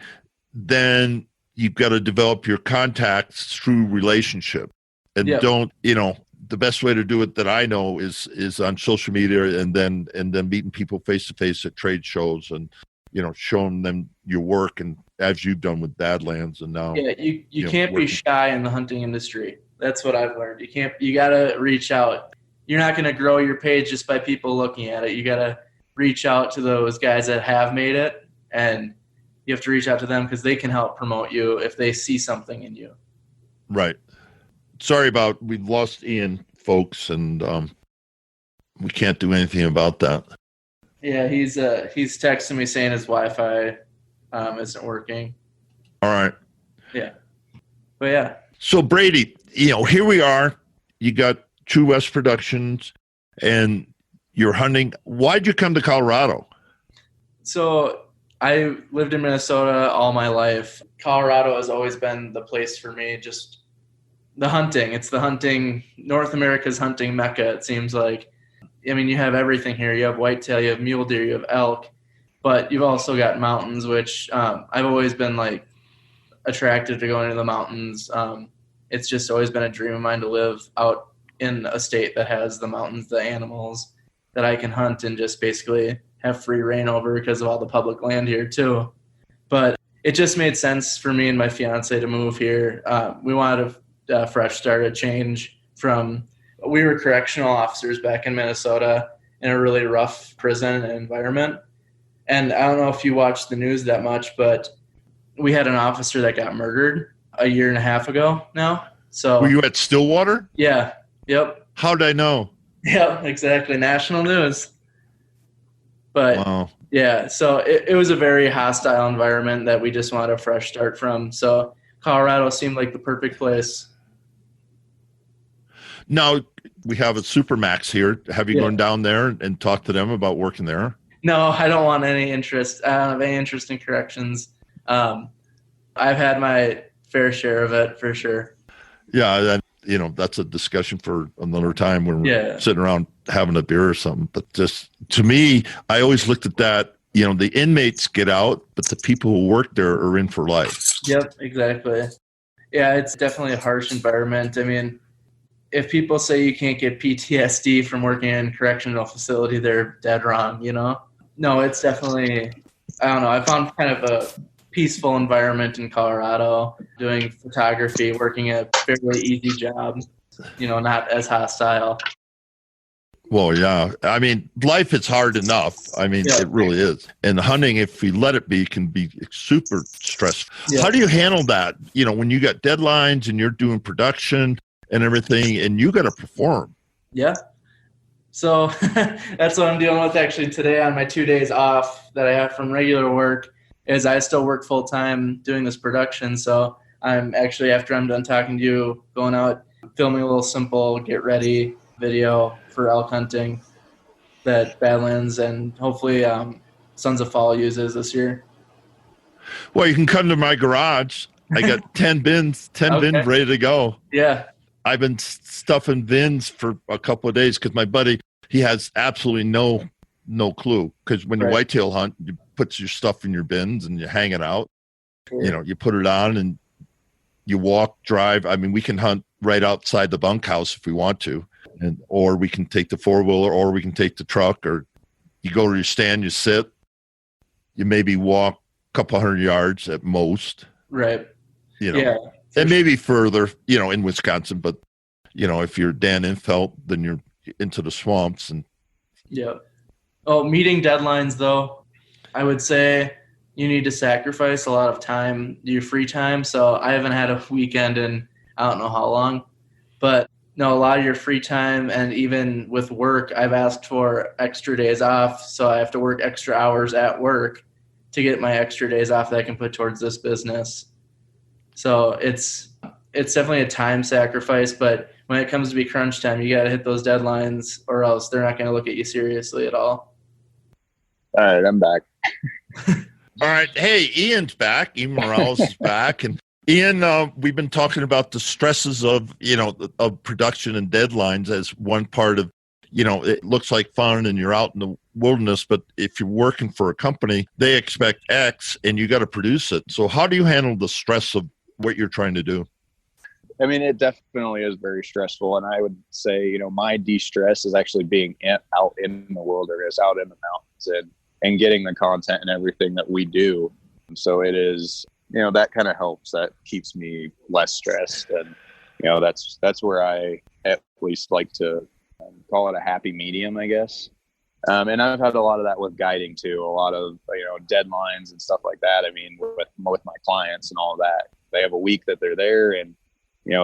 then you've got to develop your contacts through relationship. And don't, the best way to do it that I know is on social media and then meeting people face to face at trade shows and, showing them your work, and as you've done with Badlands and now. Yeah, you can't be shy in the hunting industry. That's what I've learned. You got to reach out. You're not going to grow your page just by people looking at it. You got to reach out to those guys that have made it, and you have to reach out to them because they can help promote you if they see something in you. Right. Sorry we've lost Ian, folks, and we can't do anything about that. Yeah, he's texting me saying his Wi-Fi isn't working. All right. Yeah. But yeah. So Brady, here we are. You got True West Productions, and you're hunting. Why'd you come to Colorado? So I lived in Minnesota all my life. Colorado has always been the place for me. Just the hunting. It's the hunting. North America's hunting mecca, it seems like. I mean, you have everything here. You have whitetail, you have mule deer, you have elk, but you've also got mountains, which I've always been attracted to going to the mountains. It's just always been a dream of mine to live out in a state that has the mountains, the animals that I can hunt and just basically have free reign over because of all the public land here too. But it just made sense for me and my fiance to move here. We wanted a fresh start, a change from. We were correctional officers back in Minnesota in a really rough prison environment. And I don't know if you watch the news that much, but we had an officer that got murdered a year and a half ago now. So Were you at Stillwater? yeah, yep, How'd I know? yep, exactly. National news. But Wow. yeah, so it was a very hostile environment that we just wanted a fresh start from. So Colorado seemed like the perfect place. Now we have a Supermax here. Have you gone down there and talked to them about working there? No, I don't want any interest. I don't have any interest in corrections. I've had my fair share of it for sure. Yeah, that's a discussion for another time when we're sitting around having a beer or something. But just to me, I always looked at that, the inmates get out, but the people who work there are in for life. Yep, exactly. Yeah, it's definitely a harsh environment. I mean, if people say you can't get PTSD from working in a correctional facility, they're dead wrong, No, it's definitely, I don't know, I found kind of a peaceful environment in Colorado, doing photography, working a fairly easy job, not as hostile. Well, yeah. I mean, life is hard enough. I mean, It really is. And hunting, if you let it be, can be super stressful. Yeah. How do you handle that? When you got deadlines and you're doing production and everything, and you got to perform. Yeah. So that's what I'm dealing with actually today on my 2 days off that I have from regular work, is I still work full time doing this production. So I'm actually, after I'm done talking to you, going out, filming a little simple get ready video for elk hunting that Badlands and hopefully Sons of Fall uses this year. Well, you can come to my garage. I got 10 bins ready to go. Yeah. I've been stuffing bins for a couple of days because my buddy, he has absolutely no clue. Because when you whitetail hunt, you put your stuff in your bins and you hang it out. Sure. You put it on and you walk, drive. I mean, we can hunt right outside the bunkhouse if we want to, or we can take the 4-wheeler, or we can take the truck, or you go to your stand, you sit, you maybe walk a couple hundred yards at most. Right. Yeah. And maybe further, in Wisconsin, but, if you're Dan Infelt, then you're into the swamps. And yeah. Oh, meeting deadlines, though, I would say you need to sacrifice a lot of time, your free time. So I haven't had a weekend in I don't know how long, but no, a lot of your free time, and even with work, I've asked for extra days off. So I have to work extra hours at work to get my extra days off that I can put towards this business. So it's definitely a time sacrifice, but when it comes to be crunch time, you got to hit those deadlines or else they're not going to look at you seriously at all. All right, I'm back. All right. Hey, Ian's back. Ian Morales is back. And Ian, we've been talking about the stresses of, of production and deadlines as one part of, it looks like fun and you're out in the wilderness, but if you're working for a company, they expect X and you got to produce it. So how do you handle the stress of what you're trying to do? I mean, it definitely is very stressful. And I would say, my de-stress is actually being out in the wilderness, out in the mountains and getting the content and everything that we do. So it is, that kind of helps. That keeps me less stressed. And, that's where I at least like to call it a happy medium, I guess. And I've had a lot of that with guiding too, a lot of, deadlines and stuff like that. I mean, with my clients and all of that, they have a week that they're there. And,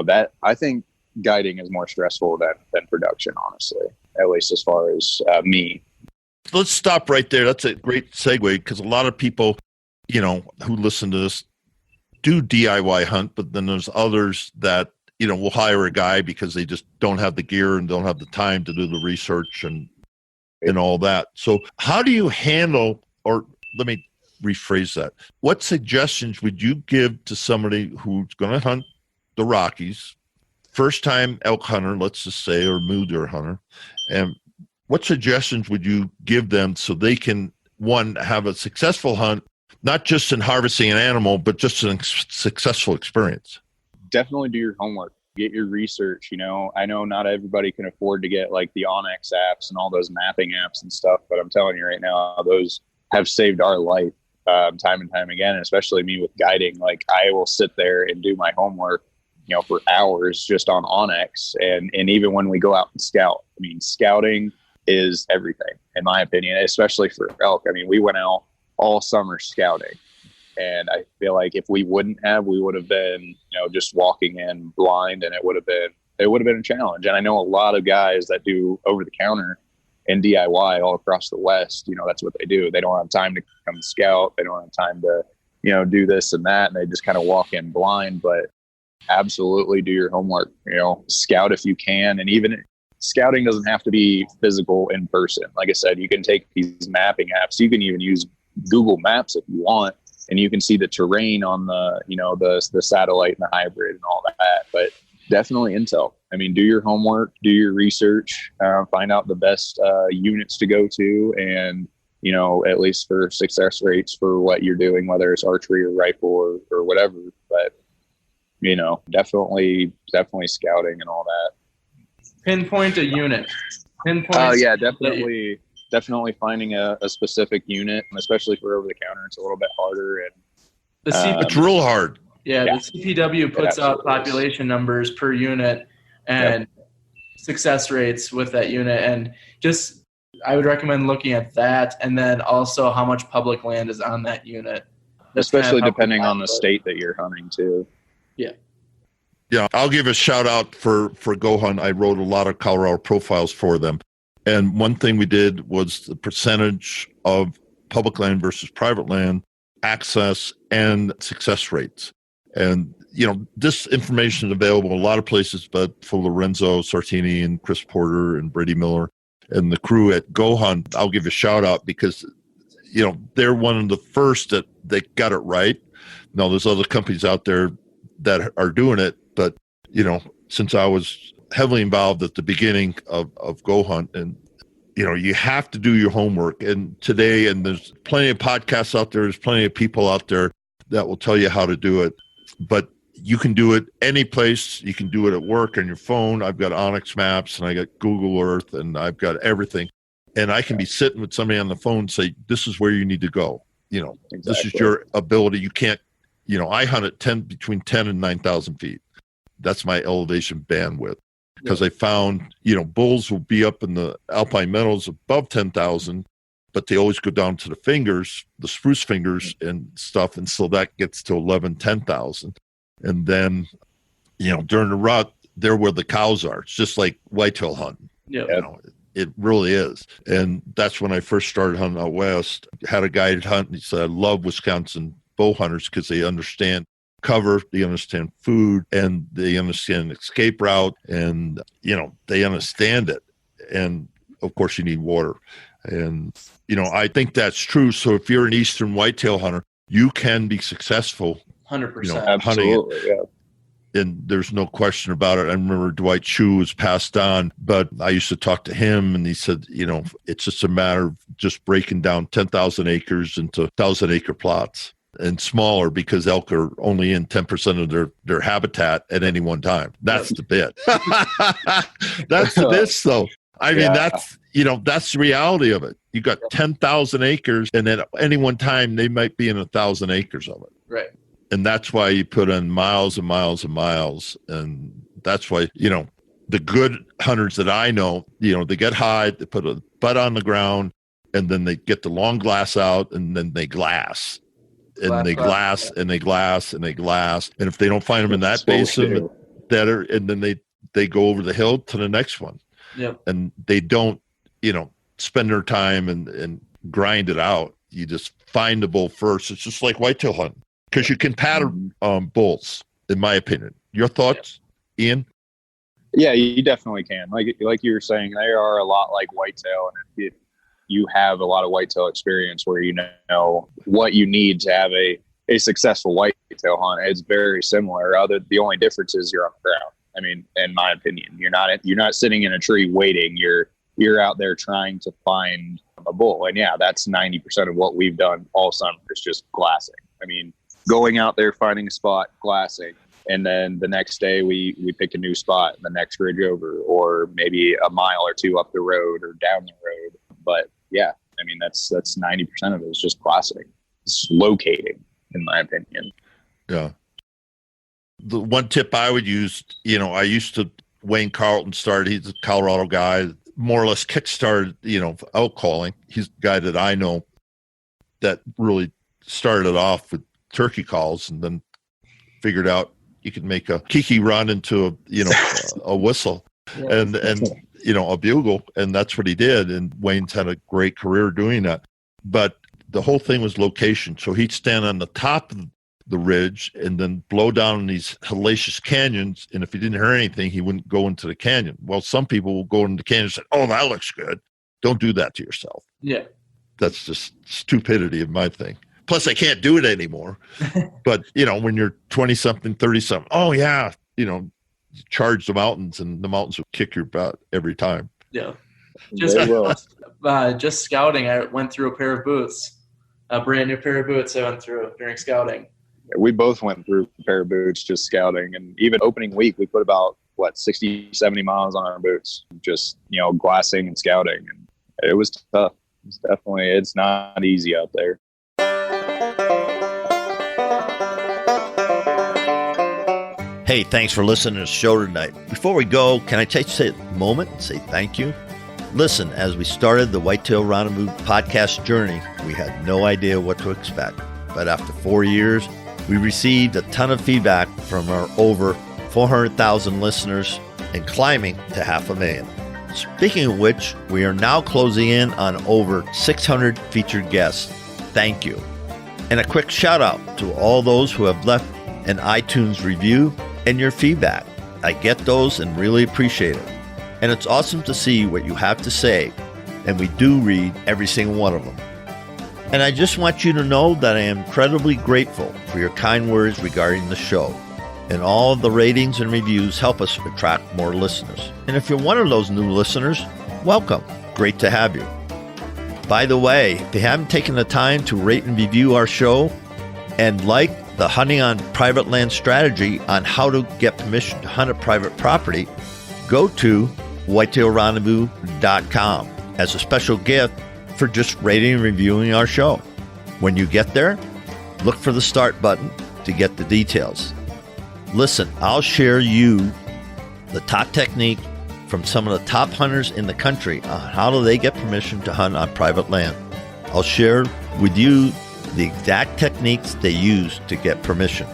that I think guiding is more stressful than production, honestly, at least as far as me. Let's stop right there. That's a great segue because a lot of people, who listen to this do DIY hunt, but then there's others that, will hire a guy because they just don't have the gear and don't have the time to do the research and all that. So how do you handle, or let me rephrase that. What suggestions would you give to somebody who's going to hunt the Rockies, first time elk hunter, let's just say, or mule deer hunter, and what suggestions would you give them so they can, one, have a successful hunt, not just in harvesting an animal, but just a successful experience? Definitely do your homework. Get your research. I know not everybody can afford to get like the Onyx apps and all those mapping apps and stuff, but I'm telling you right now, those have saved our life time and time again, and especially me with guiding. Like I will sit there and do my homework, for hours just on Onyx. And even when we go out and scout, I mean, scouting is everything in my opinion, especially for elk. I mean, we went out all summer scouting. And I feel like if we wouldn't have, we would have been, just walking in blind, and it would have been a challenge. And I know a lot of guys that do over the counter and DIY all across the West. That's what they do. They don't have time to come scout. They don't have time to, do this and that. And they just kind of walk in blind. But absolutely do your homework, scout if you can. And even scouting doesn't have to be physical in person. Like I said, you can take these mapping apps. You can even use Google Maps if you want, and you can see the terrain on the, the satellite and the hybrid and all that. But definitely intel. I mean, do your homework, do your research, find out the best units to go to, and, at least for success rates for what you're doing, whether it's archery or rifle or whatever. But, definitely scouting and all that. Pinpoint a unit. Yeah, definitely finding a specific unit, especially for over the counter. It's a little bit harder. And it's real hard. Yeah, the CPW puts out population numbers per unit and success rates with that unit. And just, I would recommend looking at that, and then also how much public land is on that unit. Especially depending on the state that you're hunting too. Yeah. Yeah, I'll give a shout out for Go Hunt. I wrote a lot of Colorado profiles for them. And one thing we did was the percentage of public land versus private land, access, and success rates. And, this information is available in a lot of places, but for Lorenzo Sartini and Chris Porter and Brady Miller and the crew at Go Hunt, I'll give a shout out because, they're one of the first that they got it right. Now, there's other companies out there that are doing it, but, since I was heavily involved at the beginning of Go Hunt, and, you have to do your homework. And today, and there's plenty of podcasts out there, there's plenty of people out there that will tell you how to do it. But you can do it any place. You can do it at work on your phone. I've got Onyx Maps and I got Google Earth and I've got everything. And I can be sitting with somebody on the phone and say, this is where you need to go. Exactly. This is your ability. You can't, I hunt at between 10 and 9,000 feet. That's my elevation bandwidth. Because I found, bulls will be up in the alpine meadows above 10,000, but they always go down to the fingers, the spruce fingers and stuff. And so that gets to 11, 10,000. And then, during the rut, they're where the cows are. It's just like whitetail hunting. Yeah. It really is. And that's when I first started hunting out west. Had a guided hunt, and he said, I love Wisconsin bow hunters because they understand cover, they understand food, and they understand escape route, and they understand it. And of course you need water. And I think that's true. So if you're an eastern whitetail hunter, you can be successful 100%. hunting it. And there's no question about it. I remember Dwight Chu was passed on, but I used to talk to him, and he said, it's just a matter of just breaking down 10,000 acres into 1,000-acre plots. And smaller, because elk are only in 10% of their habitat at any one time. That's the bit. That's the bit, though. I mean, that's the reality of it. You got 10,000 acres, and at any one time, they might be in 1,000 acres of it. Right. And that's why you put in miles and miles and miles. And that's why, the good hunters that I know, they get high, they put a butt on the ground, and then they get the long glass out, and then they glass. And they glass, and they glass, and they glass. And if they don't find them in that basin, and then they go over the hill to the next one. Yep. And they don't, spend their time and grind it out. You just find the bull first. It's just like whitetail hunting, because you can pattern bulls, in my opinion. Your thoughts, Ian? Yeah, you definitely can. Like you were saying, they are a lot like whitetail, and if you have a lot of whitetail experience where you know what you need to have a successful whitetail hunt. It's very similar. The only difference is you're on the ground. I mean, in my opinion, you're not sitting in a tree waiting. You're out there trying to find a bull. And yeah, that's 90% of what we've done all summer is just glassing. I mean, going out there, finding a spot, glassing. And then the next day we pick a new spot, the next ridge over, or maybe a mile or two up the road or down the road. But yeah, I mean, that's 90% of it is just glassing. It's locating, in my opinion. Yeah. The one tip I would use, I used to, Wayne Carlton started, he's a Colorado guy, more or less kickstarted, elk calling. He's the guy that I know. that really started off with turkey calls, and then figured out you could make a kiki run into a whistle and a bugle, and that's what he did. And Wayne's had a great career doing that. But the whole thing was location. So he'd stand on the top of the ridge and then blow down in these hellacious canyons. And if he didn't hear anything, he wouldn't go into the canyon. Well, some people will go into the canyon and say, "Oh, that looks good." Don't do that to yourself. Yeah. That's just stupidity of my thing. Plus, I can't do it anymore. But, when you're 20-something, 30-something, oh, yeah, charge the mountains, and the mountains will kick your butt every time. Yeah. Just scouting, I went through a pair of boots, a brand new pair of boots I went through during scouting. We both went through a pair of boots just scouting. And even opening week, we put about, 60, 70 miles on our boots, just, glassing and scouting. And it was tough. It's not easy out there. Hey, thanks for listening to the show tonight. Before we go, can I take a moment and say thank you? Listen, as we started the Whitetail Rendezvous podcast journey, we had no idea what to expect. But after 4 years, we received a ton of feedback from our over 400,000 listeners and climbing to 500,000. Speaking of which, we are now closing in on over 600 featured guests. Thank you. And a quick shout out to all those who have left an iTunes review and your feedback. I get those and really appreciate it. And it's awesome to see what you have to say, and we do read every single one of them. And I just want you to know that I am incredibly grateful for your kind words regarding the show. And all of the ratings and reviews help us attract more listeners. And if you're one of those new listeners, welcome. Great to have you. By the way, if you haven't taken the time to rate and review our show and like the Hunting on Private Land strategy on how to get permission to hunt a private property, go to whitetailrendezvous.com as a special gift for just rating and reviewing our show. When you get there, look for the start button to get the details. Listen, I'll share you the top technique from some of the top hunters in the country on how do they get permission to hunt on private land. I'll share with you the exact techniques they use to get permission.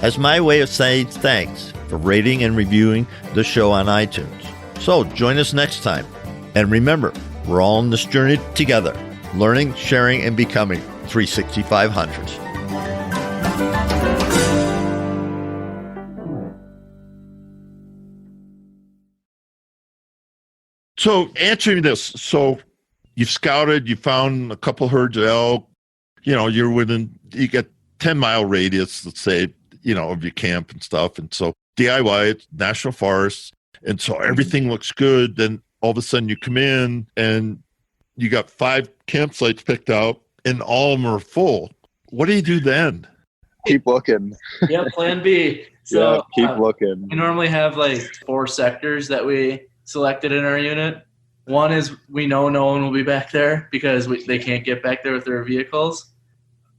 As my way of saying thanks for rating and reviewing the show on iTunes. So join us next time. And remember, we're all on this journey together, learning, sharing, and becoming 365 hunters. So answering this, so you've scouted, you found a couple herds of elk, you get 10-mile radius, let's say, of your camp and stuff. And so DIY, it's national forests. And so everything looks good. Then all of a sudden you come in and you got 5 campsites picked out and all of them are full. What do you do then? Keep looking. Yeah, plan B. So keep looking. We normally have 4 sectors that we selected in our unit. One is we know no one will be back there because they can't get back there with their vehicles.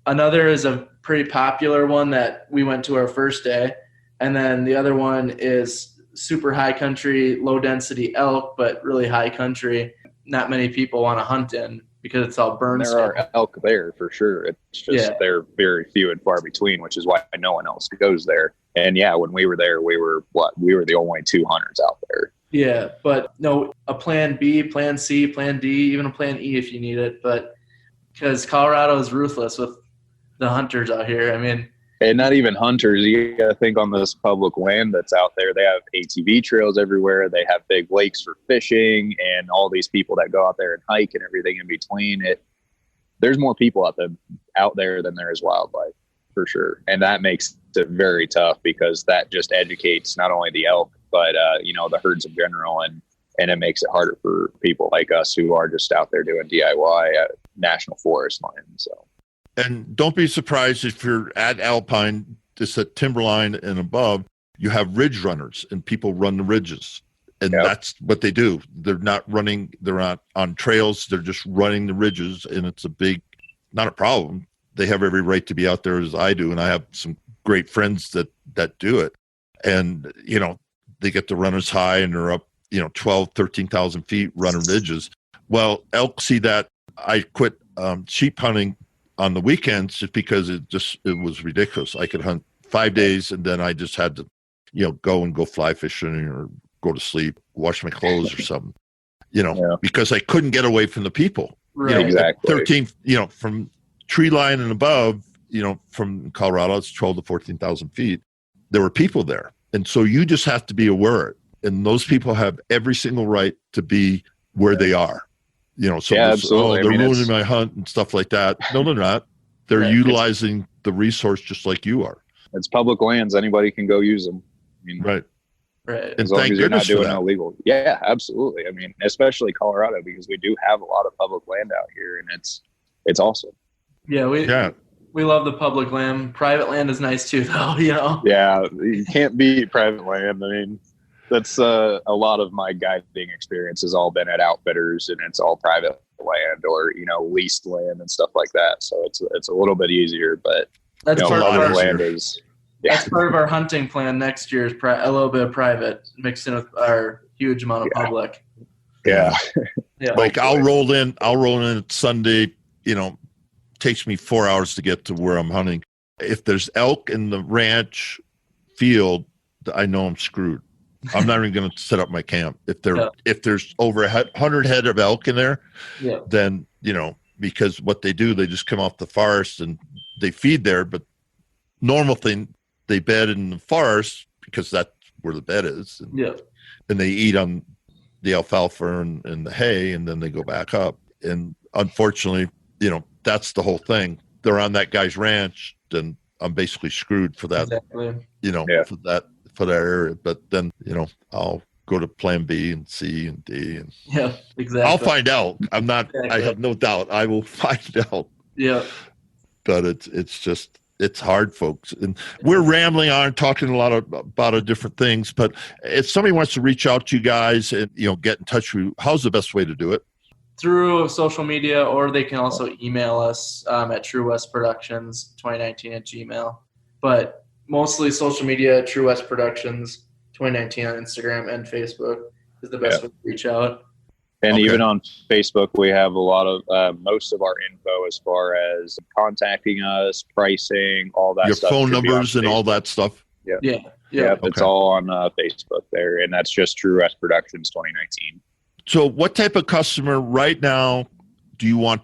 Another is a pretty popular one that we went to our first day. And then the other one is super high country, low density elk, but really high country. Not many people want to hunt in because it's all burned. There are elk there for sure. It's just they're very few and far between, which is why no one else goes there. And when we were there, we were the only 2 hunters out there. Yeah, but no, a plan B, plan C, plan D, even a plan E if you need it. But because Colorado is ruthless with the hunters out here. I mean, and not even hunters. You got to think on this public land that's out there. They have ATV trails everywhere. They have big lakes for fishing, and all these people that go out there and hike and everything in between. There's more people out there than there is wildlife, for sure. And that makes it very tough because that just educates not only the elk, but the herds in general, and it makes it harder for people like us who are just out there doing DIY at national forest land. So, and don't be surprised if you're at Alpine, just at Timberline and above, you have ridge runners, and people run the ridges, and that's what they do. They're not on trails; they're just running the ridges, and it's not a problem. They have every right to be out there as I do, and I have some great friends that do it, and they get the runners high and they're up, 12, 13,000 feet running ridges. Well, elk see that. I quit sheep hunting on the weekends just because it was ridiculous. I could hunt 5 days and then I just had to, go fly fishing or go to sleep, wash my clothes or something, because I couldn't get away from the people. Right. Exactly. 13, from tree line and above, from Colorado, it's 12 to 14,000 feet. There were people there. And so you just have to be aware. And those people have every single right to be where they are. Absolutely. They're ruining my hunt and stuff like that. No, they're not. They're utilizing the resource just like you are. It's public lands. Anybody can go use them. Right. Right. And as long thank as you're not goodness for doing that. illegal. Yeah, absolutely. Especially Colorado, because we do have a lot of public land out here, and it's awesome. Yeah, we love the public land. Private land is nice too, though. Yeah, you can't beat private land. That's a lot of my guiding experience has all been at outfitters, and it's all private land or leased land and stuff like that. So it's a little bit easier, but that's part of our land is. Yeah. That's part of our hunting plan next year is a little bit of private mixed in with our huge amount of public. Yeah. Yeah. Like I'll roll in Sunday, takes me 4 hours to get to where I'm hunting. If there's elk in the ranch field, I know I'm screwed. I'm not even going to set up my camp. If there's over 100 head of elk in there, then, because what they do, they just come off the forest and they feed there. But normal thing, they bed in the forest because that's where the bed is. And they eat on the alfalfa and the hay, and then they go back up. And unfortunately, that's the whole thing. They're on that guy's ranch, then I'm basically screwed for that, for that area. But then, I'll go to plan B and C and D. And exactly. I'll find out. I'm not, I have no doubt I will find out. Yeah. But it's hard, folks. And we're rambling on, talking a lot about different things. But if somebody wants to reach out to you guys and, get in touch with you, how's the best way to do it? Through social media, or they can also email us at True West Productions 2019 at Gmail. But mostly social media, True West Productions 2019 on Instagram and Facebook is the best way to reach out. And even on Facebook, we have a lot of most of our info as far as contacting us, pricing, all that stuff. Your phone numbers and all that stuff. Yeah. It's all on Facebook there, and that's just True West Productions 2019. So what type of customer right now do you want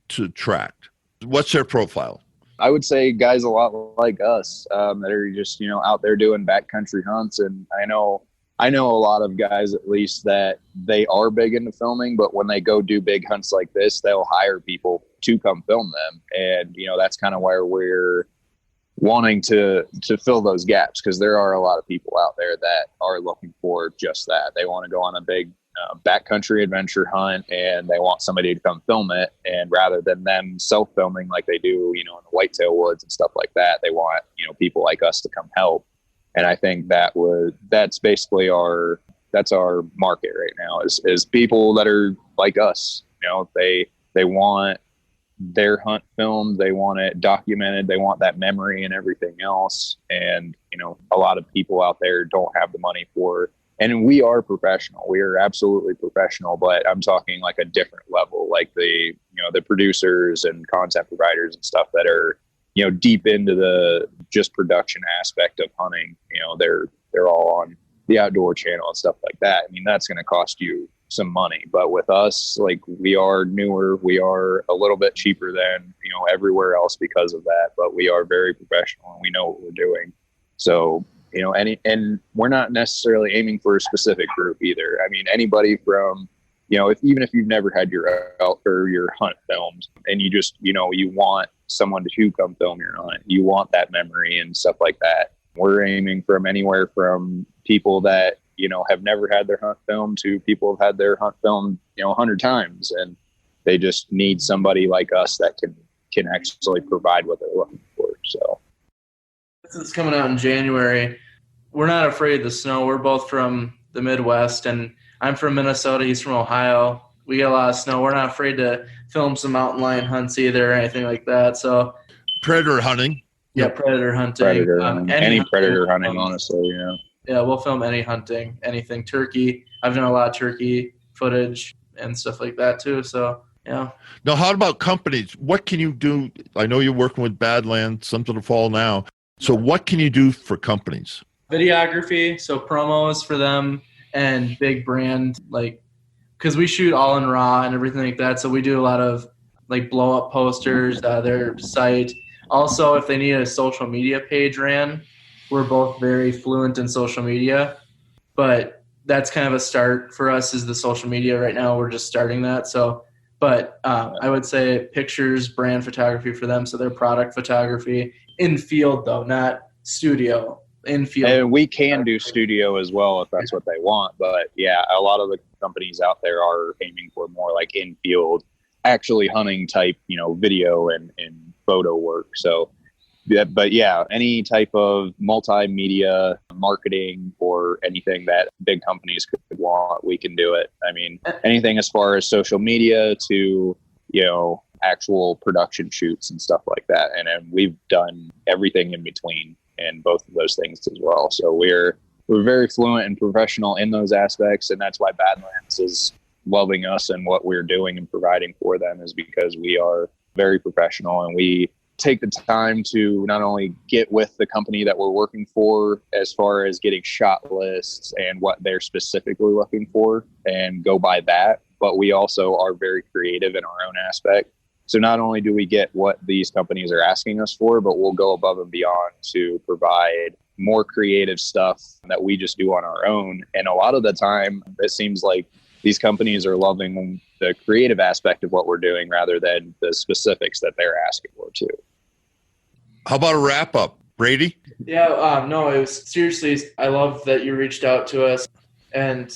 to attract? What's their profile? I would say guys a lot like us that are just, out there doing backcountry hunts. And I know a lot of guys, at least, that they are big into filming, but when they go do big hunts like this, they'll hire people to come film them. And, that's kind of where we're wanting to fill those gaps, because there are a lot of people out there that are looking for just that. They want to go on a big backcountry adventure hunt, and they want somebody to come film it. And rather than them self-filming like they do, in the whitetail woods and stuff like that, they want, people like us to come help. And I think that's basically our market right now is people that are like us. They want their hunt filmed, they want it documented, they want that memory and everything else. And, a lot of people out there don't have the money for. And we are professional. We are absolutely professional, but I'm talking like a different level, like the producers and content providers and stuff that are, deep into the just production aspect of hunting. They're all on the Outdoor Channel and stuff like that. I mean, that's going to cost you some money, but with us, like, we are newer, we are a little bit cheaper than, everywhere else because of that, but we are very professional and we know what we're doing. So, and we're not necessarily aiming for a specific group either. I mean, anybody from, even if you've never had your elk or your hunt filmed, and you just, you want someone to come film your hunt, you want that memory and stuff like that. We're aiming from anywhere from people that, have never had their hunt filmed to people who've had their hunt filmed, 100 times, and they just need somebody like us that can actually provide what they're looking for. So this is coming out in January. We're not afraid of the snow. We're both from the Midwest, and I'm from Minnesota. He's from Ohio. We get a lot of snow. We're not afraid to film some mountain lion hunts either or anything like that. So predator hunting. Yeah, predator hunting. Any predator hunting, honestly, yeah. Yeah, we'll film any hunting, anything. Turkey. I've done a lot of turkey footage and stuff like that too. So Yeah. Now, how about companies? What can you do? I know you're working with Badlands, Something to Fall Now. So what can you do for companies? Videography, so promos for them and big brand, like, because we shoot all in RAW and everything like that. So we do a lot of like blow up posters, their site. Also, if they need a social media page ran, we're both very fluent in social media, but that's kind of a start for us is the social media right now. We're just starting that. So, but I would say pictures, brand photography for them. So their product photography in field though, not studio, in field. And we can do studio as well if that's what they want. But yeah, a lot of the companies out there are aiming for more like in field, actually hunting type, video and photo work. So, yeah, but yeah, any type of multimedia marketing or anything that big companies could want, we can do it. I mean, anything as far as social media to, actual production shoots and stuff like that. And we've done everything in between and both of those things as well. So we're very fluent and professional in those aspects. And that's why Badlands is loving us and what we're doing and providing for them, is because we are very professional and we take the time to not only get with the company that we're working for as far as getting shot lists and what they're specifically looking for and go by that, but we also are very creative in our own aspect. So not only do we get what these companies are asking us for, but we'll go above and beyond to provide more creative stuff that we just do on our own. And a lot of the time, it seems like these companies are loving the creative aspect of what we're doing rather than the specifics that they're asking for too. How about a wrap up, Brady? Yeah, no, it was seriously, I love that you reached out to us, and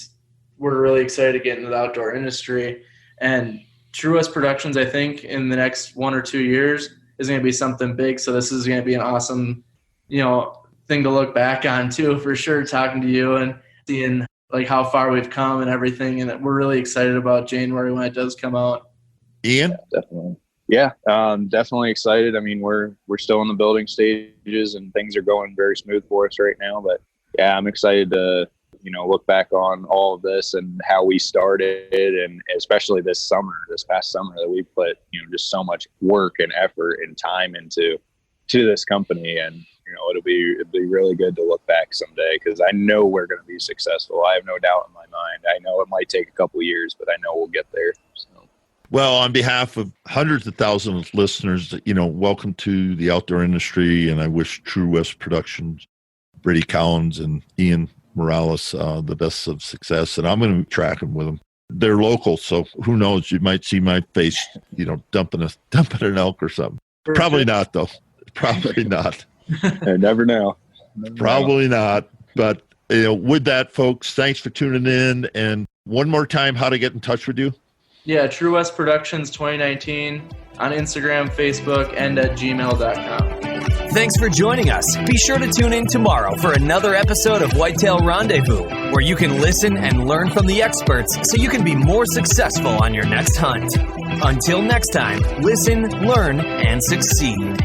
we're really excited to get into the outdoor industry. And True West Productions, I think in the next 1 or 2 years is going to be something big. So this is going to be an awesome, thing to look back on too, for sure, talking to you and seeing like how far we've come and everything. And we're really excited about January when it does come out. Ian? Yeah, definitely. Yeah, definitely excited. I mean, we're still in the building stages and things are going very smooth for us right now. But yeah, I'm excited to, look back on all of this and how we started, and especially this past summer that we put, just so much work and effort and time into this company. And, it'll be really good to look back someday, because I know we're going to be successful. I have no doubt in my mind. I know it might take a couple of years, but I know we'll get there. So. Well, on behalf of hundreds of thousands of listeners, welcome to the outdoor industry. And I wish True West Productions, Brady Collins and Ian Morales, the best of success. And I'm going to be tracking with them. They're local, so who knows? You might see my face, dumping an elk or something. Probably not, though. Probably not. I never know. Probably not. But with that, folks, thanks for tuning in. And one more time, how to get in touch with you? Yeah, True West Productions 2019 on Instagram, Facebook, and at gmail.com. Thanks for joining us. Be sure to tune in tomorrow for another episode of Whitetail Rendezvous, where you can listen and learn from the experts so you can be more successful on your next hunt. Until next time, listen, learn, and succeed.